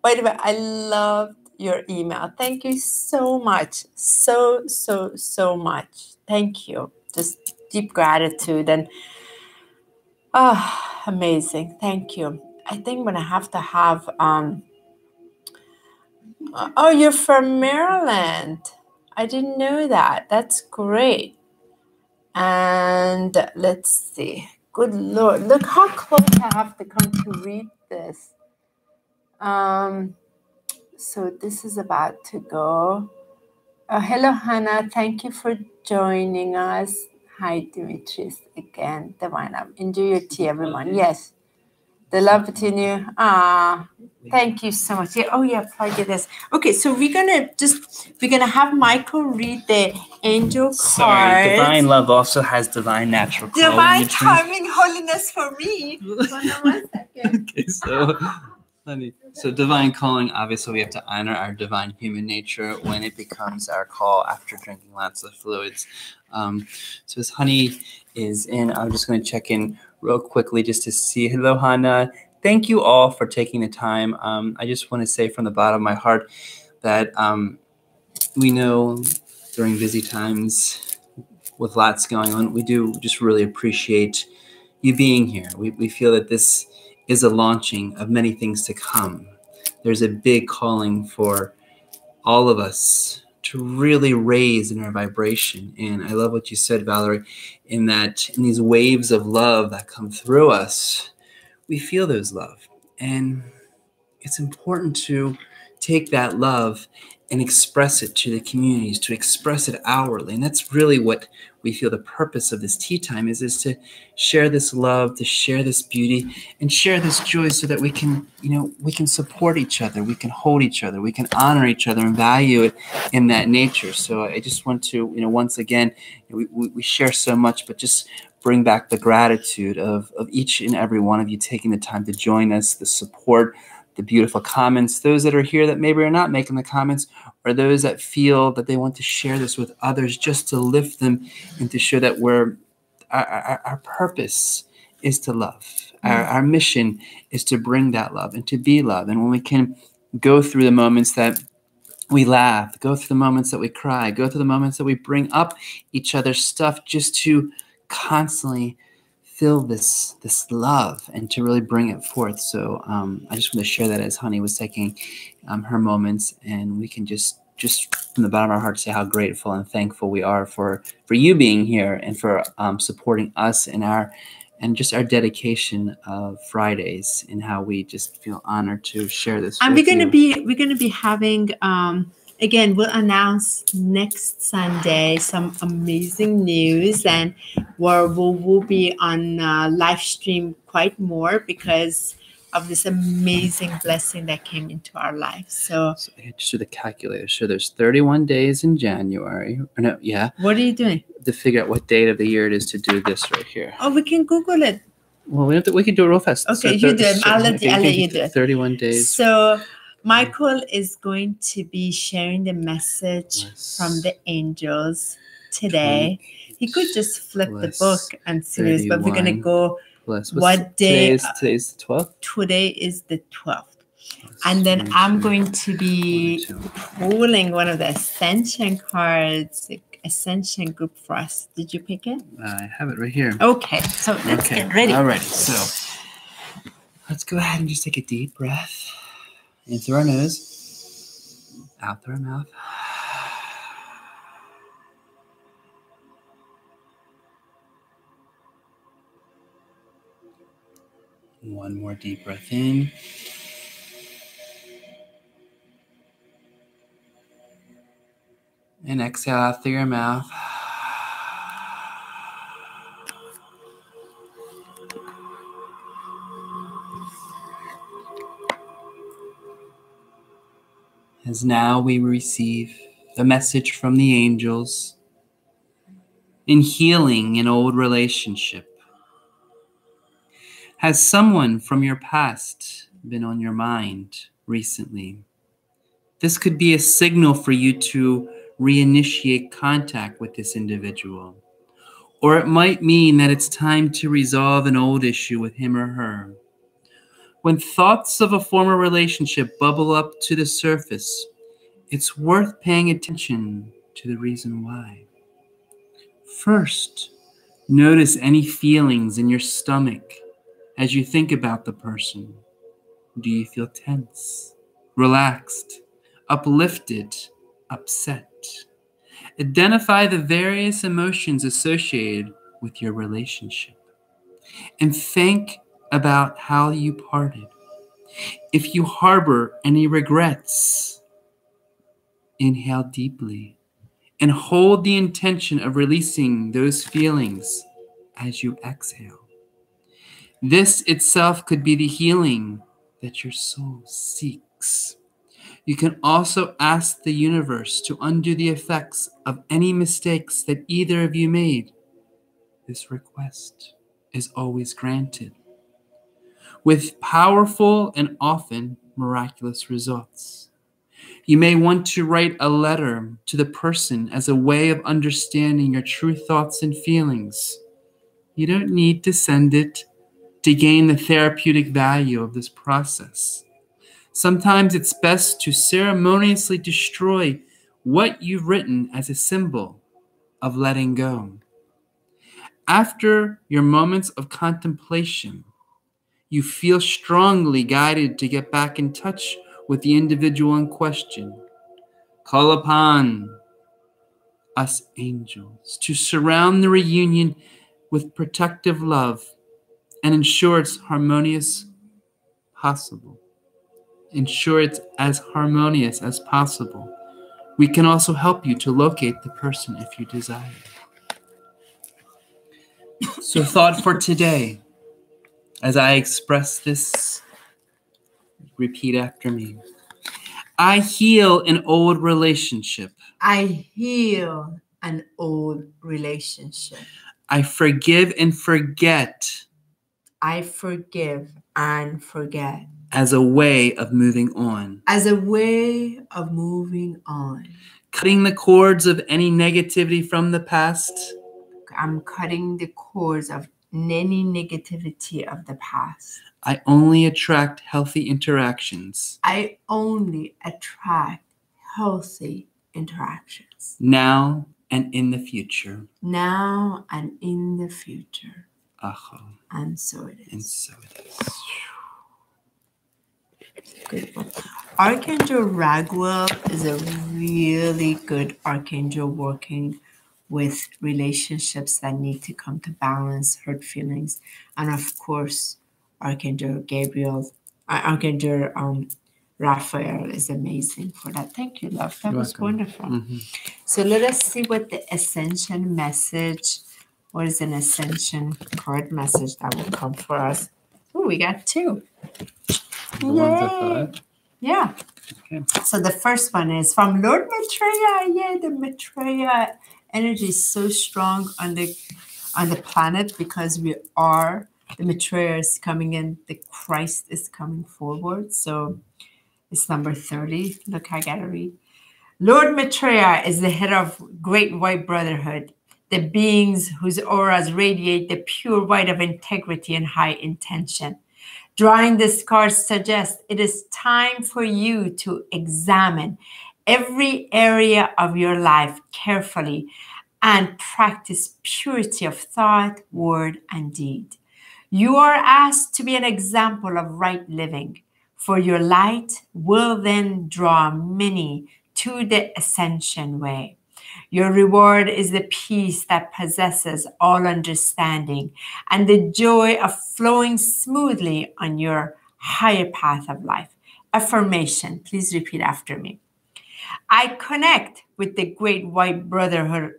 By the way, I loved your email. Thank you so much. So much. Thank you. Just deep gratitude and amazing. Thank you. I think I'm gonna have to have oh, you're from Maryland. I didn't know that. That's great. And let's see. Good Lord. Look how close I have to come to read this. So this is about to go. Hello, Hannah. Thank you for joining us. Hi, Dimitris. Again, divine love. Enjoy your tea, everyone. Yes. The love between you. Thank you so much. Yeah. Oh, yeah. Plug this. Okay. So we're gonna have Michael read the angel card. Sorry, divine love also has divine natural calling. Divine timing, holiness for me. Hold on 1 second. Okay, so divine calling, obviously we have to honor our divine human nature when it becomes our call after drinking lots of fluids. So as Honey is in, I'm just going to check in real quickly just to see. Hello, Hannah. Thank you all for taking the time. I just want to say from the bottom of my heart that we know during busy times with lots going on, we do just really appreciate you being here. We feel that this is a launching of many things to come. There's a big calling for all of us to really raise in our vibration. And I love what you said, Valerie, in that in these waves of love that come through us, we feel those love. And it's important to take that love and express it to the communities, to express it outwardly. And that's really what we feel the purpose of this tea time is to share this love, to share this beauty, and share this joy so that we can, we can support each other, we can hold each other, we can honor each other and value it in that nature. So I just want to, once again, we share so much, but just bring back the gratitude of each and every one of you taking the time to join us, the support, the beautiful comments, those that are here that maybe are not making the comments, or those that feel that they want to share this with others just to lift them and to show that our purpose is to love. Our mission is to bring that love and to be love. And when we can go through the moments that we laugh, go through the moments that we cry, go through the moments that we bring up each other's stuff just to constantly feel this love and to really bring it forth. So I just want to share that as Honey was taking her moments, and we can just from the bottom of our heart say how grateful and thankful we are for you being here and for supporting us in our dedication of Fridays and how we just feel honored to share this. And we're gonna be having again, we'll announce next Sunday some amazing news, and where we'll be on live stream quite more because of this amazing blessing that came into our life. So I just do the calculator. So there's 31 days in January. No, yeah. What are you doing? To figure out what date of the year it is to do this right here. Oh, we can Google it. Well, we can do it real fast. Okay, you do it. I'll let you do it. 31 days. So Michael is going to be sharing the message from the angels today. He could just flip the book and see this, but we're going to go what day? Today's the 12th? Today is the 12th. And then I'm going to be pulling one of the Ascension cards, Ascension group for us. Did you pick it? I have it right here. Okay, so let's get ready. All right, so let's go ahead and just take a deep breath in through our nose, out through our mouth. One more deep breath in. And exhale out through your mouth. As now we receive the message from the angels in healing an old relationship. Has someone from your past been on your mind recently? This could be a signal for you to reinitiate contact with this individual. Or it might mean that it's time to resolve an old issue with him or her. When thoughts of a former relationship bubble up to the surface, it's worth paying attention to the reason why. First, notice any feelings in your stomach as you think about the person. Do you feel tense, relaxed, uplifted, upset? Identify the various emotions associated with your relationship and think about how you parted. If you harbor any regrets, inhale deeply and hold the intention of releasing those feelings as you exhale. This itself could be the healing that your soul seeks. You can also ask the universe to undo the effects of any mistakes that either of you made. This request is always granted, with powerful and often miraculous results. You may want to write a letter to the person as a way of understanding your true thoughts and feelings. You don't need to send it to gain the therapeutic value of this process. Sometimes it's best to ceremoniously destroy what you've written as a symbol of letting go. After your moments of contemplation, you feel strongly guided to get back in touch with the individual in question. Call upon us angels to surround the reunion with protective love and ensure it's harmonious possible. Ensure it's as harmonious as possible. We can also help you to locate the person if you desire. So thought for today, as I express this, repeat after me. I heal an old relationship. I heal an old relationship. I forgive and forget. I forgive and forget. As a way of moving on. As a way of moving on. Cutting the cords of any negativity from the past. I'm cutting the cords of any negativity of the past. I only attract healthy interactions. I only attract healthy interactions. Now and in the future. Now and in the future. Aho. And so it is. And so it is. Good one. Archangel Raguel is a really good archangel working with relationships that need to come to balance, hurt feelings, and of course, Archangel Raphael is amazing for that. Thank you, love. That was wonderful. Mm-hmm. So let us see what the Ascension message, what is an Ascension card message that will come for us. Oh, we got two. The ones I thought. Yeah. Okay. So the first one is from Lord Maitreya. Yeah, the Maitreya energy is so strong on the planet because we are, the Maitreya is coming in, the Christ is coming forward. So it's number 30. Look, I gotta read. Lord Maitreya is the head of Great White Brotherhood, the beings whose auras radiate the pure white of integrity and high intention. Drawing this card suggests it is time for you to examine every area of your life carefully and practice purity of thought, word, and deed. You are asked to be an example of right living, for your light will then draw many to the Ascension way. Your reward is the peace that possesses all understanding and the joy of flowing smoothly on your higher path of life. Affirmation, please repeat after me. I connect with the great white brotherhood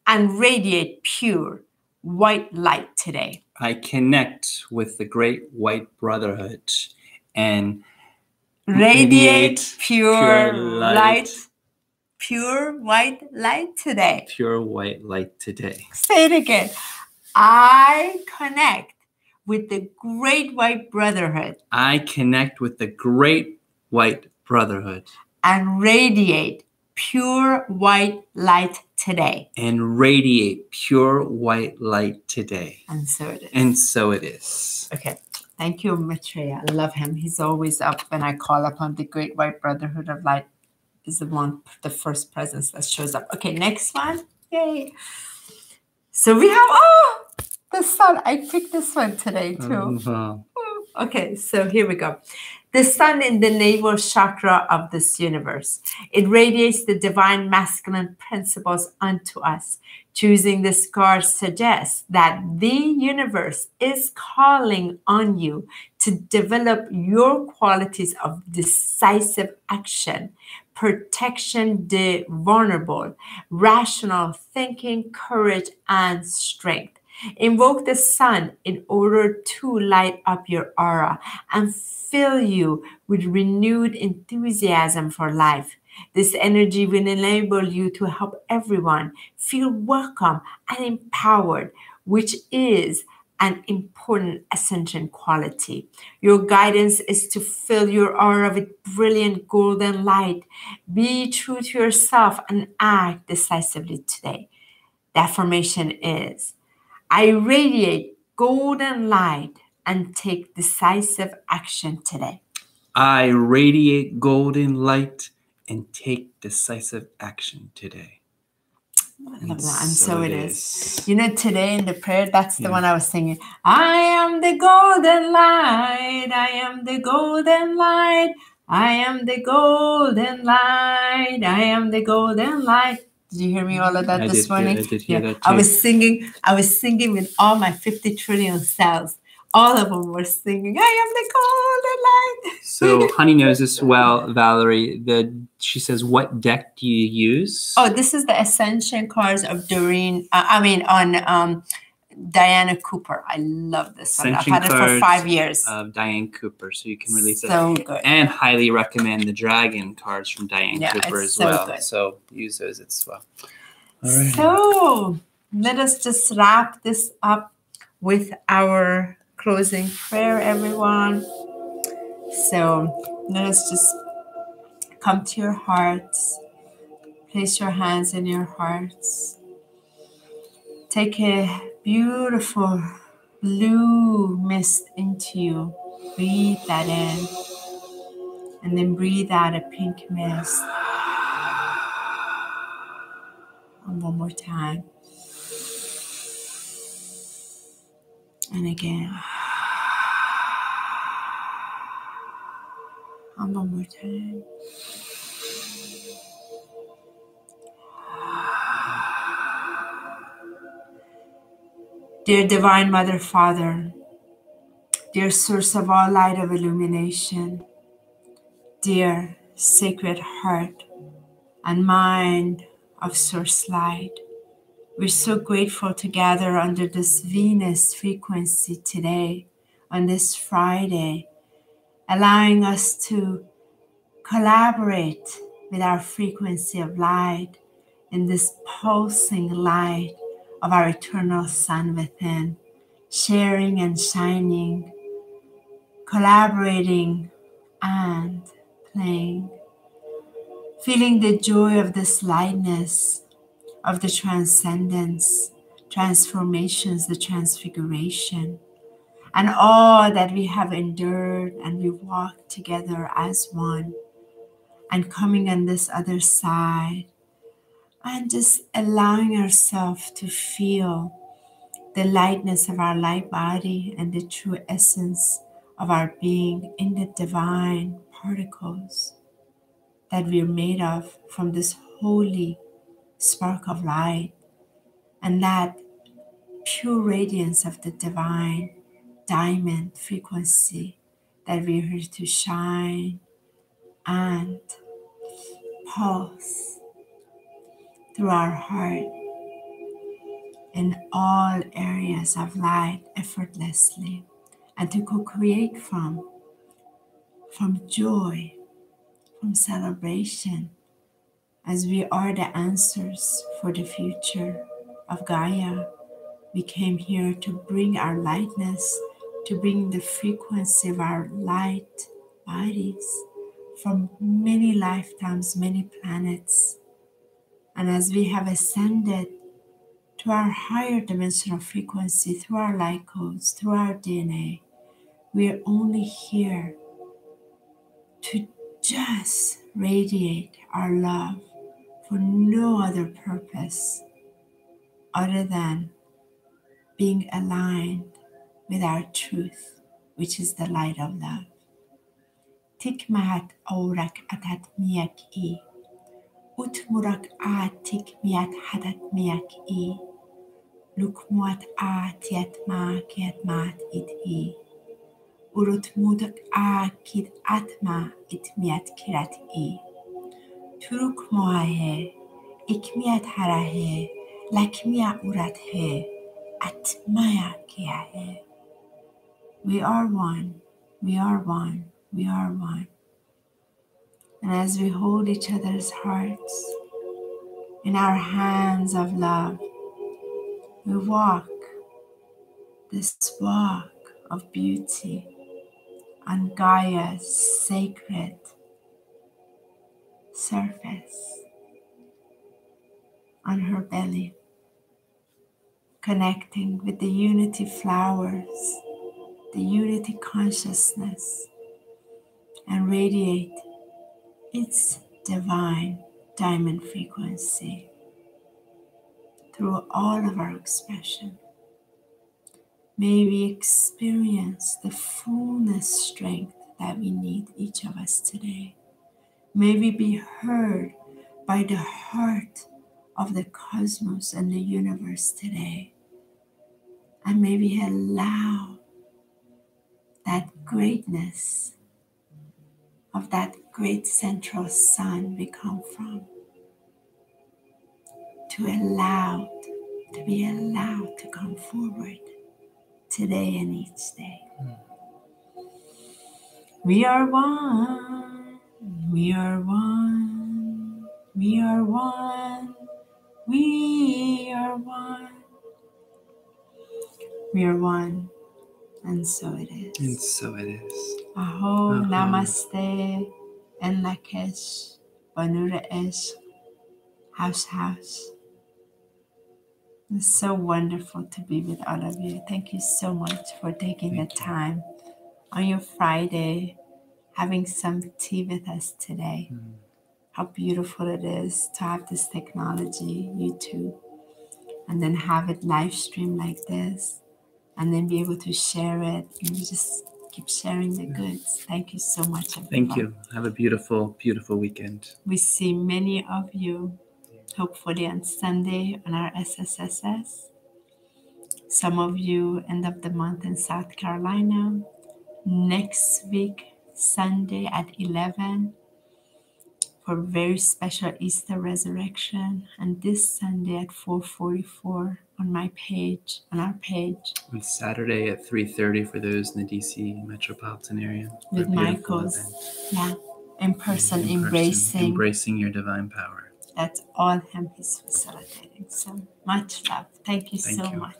and radiate pure white light today. I connect with the great white brotherhood and radiate pure light. pure white light today. Pure white light today. Say it again. I connect with the great white brotherhood. I connect with the great white brotherhood. And radiate pure white light today. And radiate pure white light today. And so it is. And so it is. Okay. Thank you, Maitreya. I love him. He's always up when I call upon the great white brotherhood of light. Is the first presence that shows up. Okay, next one. Yay. So we have, the sun. I picked this one today too. Okay, so here we go. The sun in the navel chakra of this universe. It radiates the divine masculine principles unto us. Choosing this card suggests that the universe is calling on you to develop your qualities of decisive action, protection, the vulnerable, rational thinking, courage, and strength. Invoke the sun in order to light up your aura and fill you with renewed enthusiasm for life. This energy will enable you to help everyone feel welcome and empowered, which is an important Ascension quality. Your guidance is to fill your aura with brilliant golden light. Be true to yourself and act decisively today. The affirmation is, I radiate golden light and take decisive action today. I radiate golden light and take decisive action today. I love that. And so it is. You know, today in the prayer, that's the one I was singing. I am the golden light. I am the golden light. I am the golden light. I am the golden light. Did you hear me all of that this morning? I did hear that too. I was singing with all my 50 trillion cells. All of them were singing, I am the golden light. So Honey knows this well, Valerie. She says, what deck do you use? Oh, this is the Ascension cards of Doreen. On Diana Cooper. I love this one. I've had it for 5 years. Of Diane Cooper, so you can release it. So good. And highly recommend the Dragon cards from Diane Cooper as well. Good. So use those as well. All right. So let us just wrap this up with our closing prayer, everyone. So let us just come to your hearts. Place your hands in your hearts. Take a beautiful blue mist into you. Breathe that in. And then breathe out a pink mist. And one more time. And again. And one more time. Dear Divine Mother, Father, dear Source of all light of illumination, dear Sacred Heart and Mind of Source Light, we're so grateful to gather under this Venus frequency today, on this Friday, allowing us to collaborate with our frequency of light in this pulsing light of our eternal sun within, sharing and shining, collaborating and playing, feeling the joy of this lightness, of the transcendence, transformations, the transfiguration, and all that we have endured and we walked together as one, and coming on this other side, and just allowing ourselves to feel the lightness of our light body and the true essence of our being in the divine particles that we're made of from this holy spark of light and that pure radiance of the divine diamond frequency that we're here to shine and pulse through our heart in all areas of light effortlessly, and to co-create from joy, from celebration, as we are the answers for the future of Gaia. We came here to bring our lightness, to bring the frequency of our light bodies from many lifetimes, many planets. And as we have ascended to our higher dimensional frequency through our light codes, through our DNA, we are only here to just radiate our love for no other purpose other than being aligned with our truth, which is the light of love. Tikmahat aurak atat miak I, utmurak a tikmiat hadat miak I, lukmuat a tiat ma kiat mat it I, urutmudak a kid atma it miat kirat I, turuk moahe, ikmiat harahe, lakmia urat he, atmaya kia he. We are one, we are one, we are one. And as we hold each other's hearts in our hands of love, we walk this walk of beauty on Gaia's sacred surface, on her belly, connecting with the unity flowers, the unity consciousness, and radiate its divine diamond frequency through all of our expression. May we experience the fullness strength that we need, each of us today. May we be heard by the heart of the cosmos and the universe today. And may we allow that greatness of that great central sun we come from to be allowed to come forward today and each day. We are one, we are one, we are one, we are one. We are one, and so it is. And so it is. Aho, namaste, en lakesh, banura esh, house. It's so wonderful to be with all of you. Thank you so much for taking the time on your Friday, having some tea with us today. How beautiful it is to have this technology, YouTube, and then have it live stream like this, and then be able to share it, and we just keep sharing the goods. Thank you so much, everyone. Thank you. Have a beautiful, beautiful weekend. We see many of you, hopefully on Sunday on our SSSS. Some of you end of the month in South Carolina. Next week, Sunday at 11 for very special Easter resurrection. And this Sunday at 4:44 on our page. And Saturday at 3:30 for those in the DC metropolitan area. With Michael's, in person, embracing your divine power. That's all him he's facilitating. So much love. Thank you so much.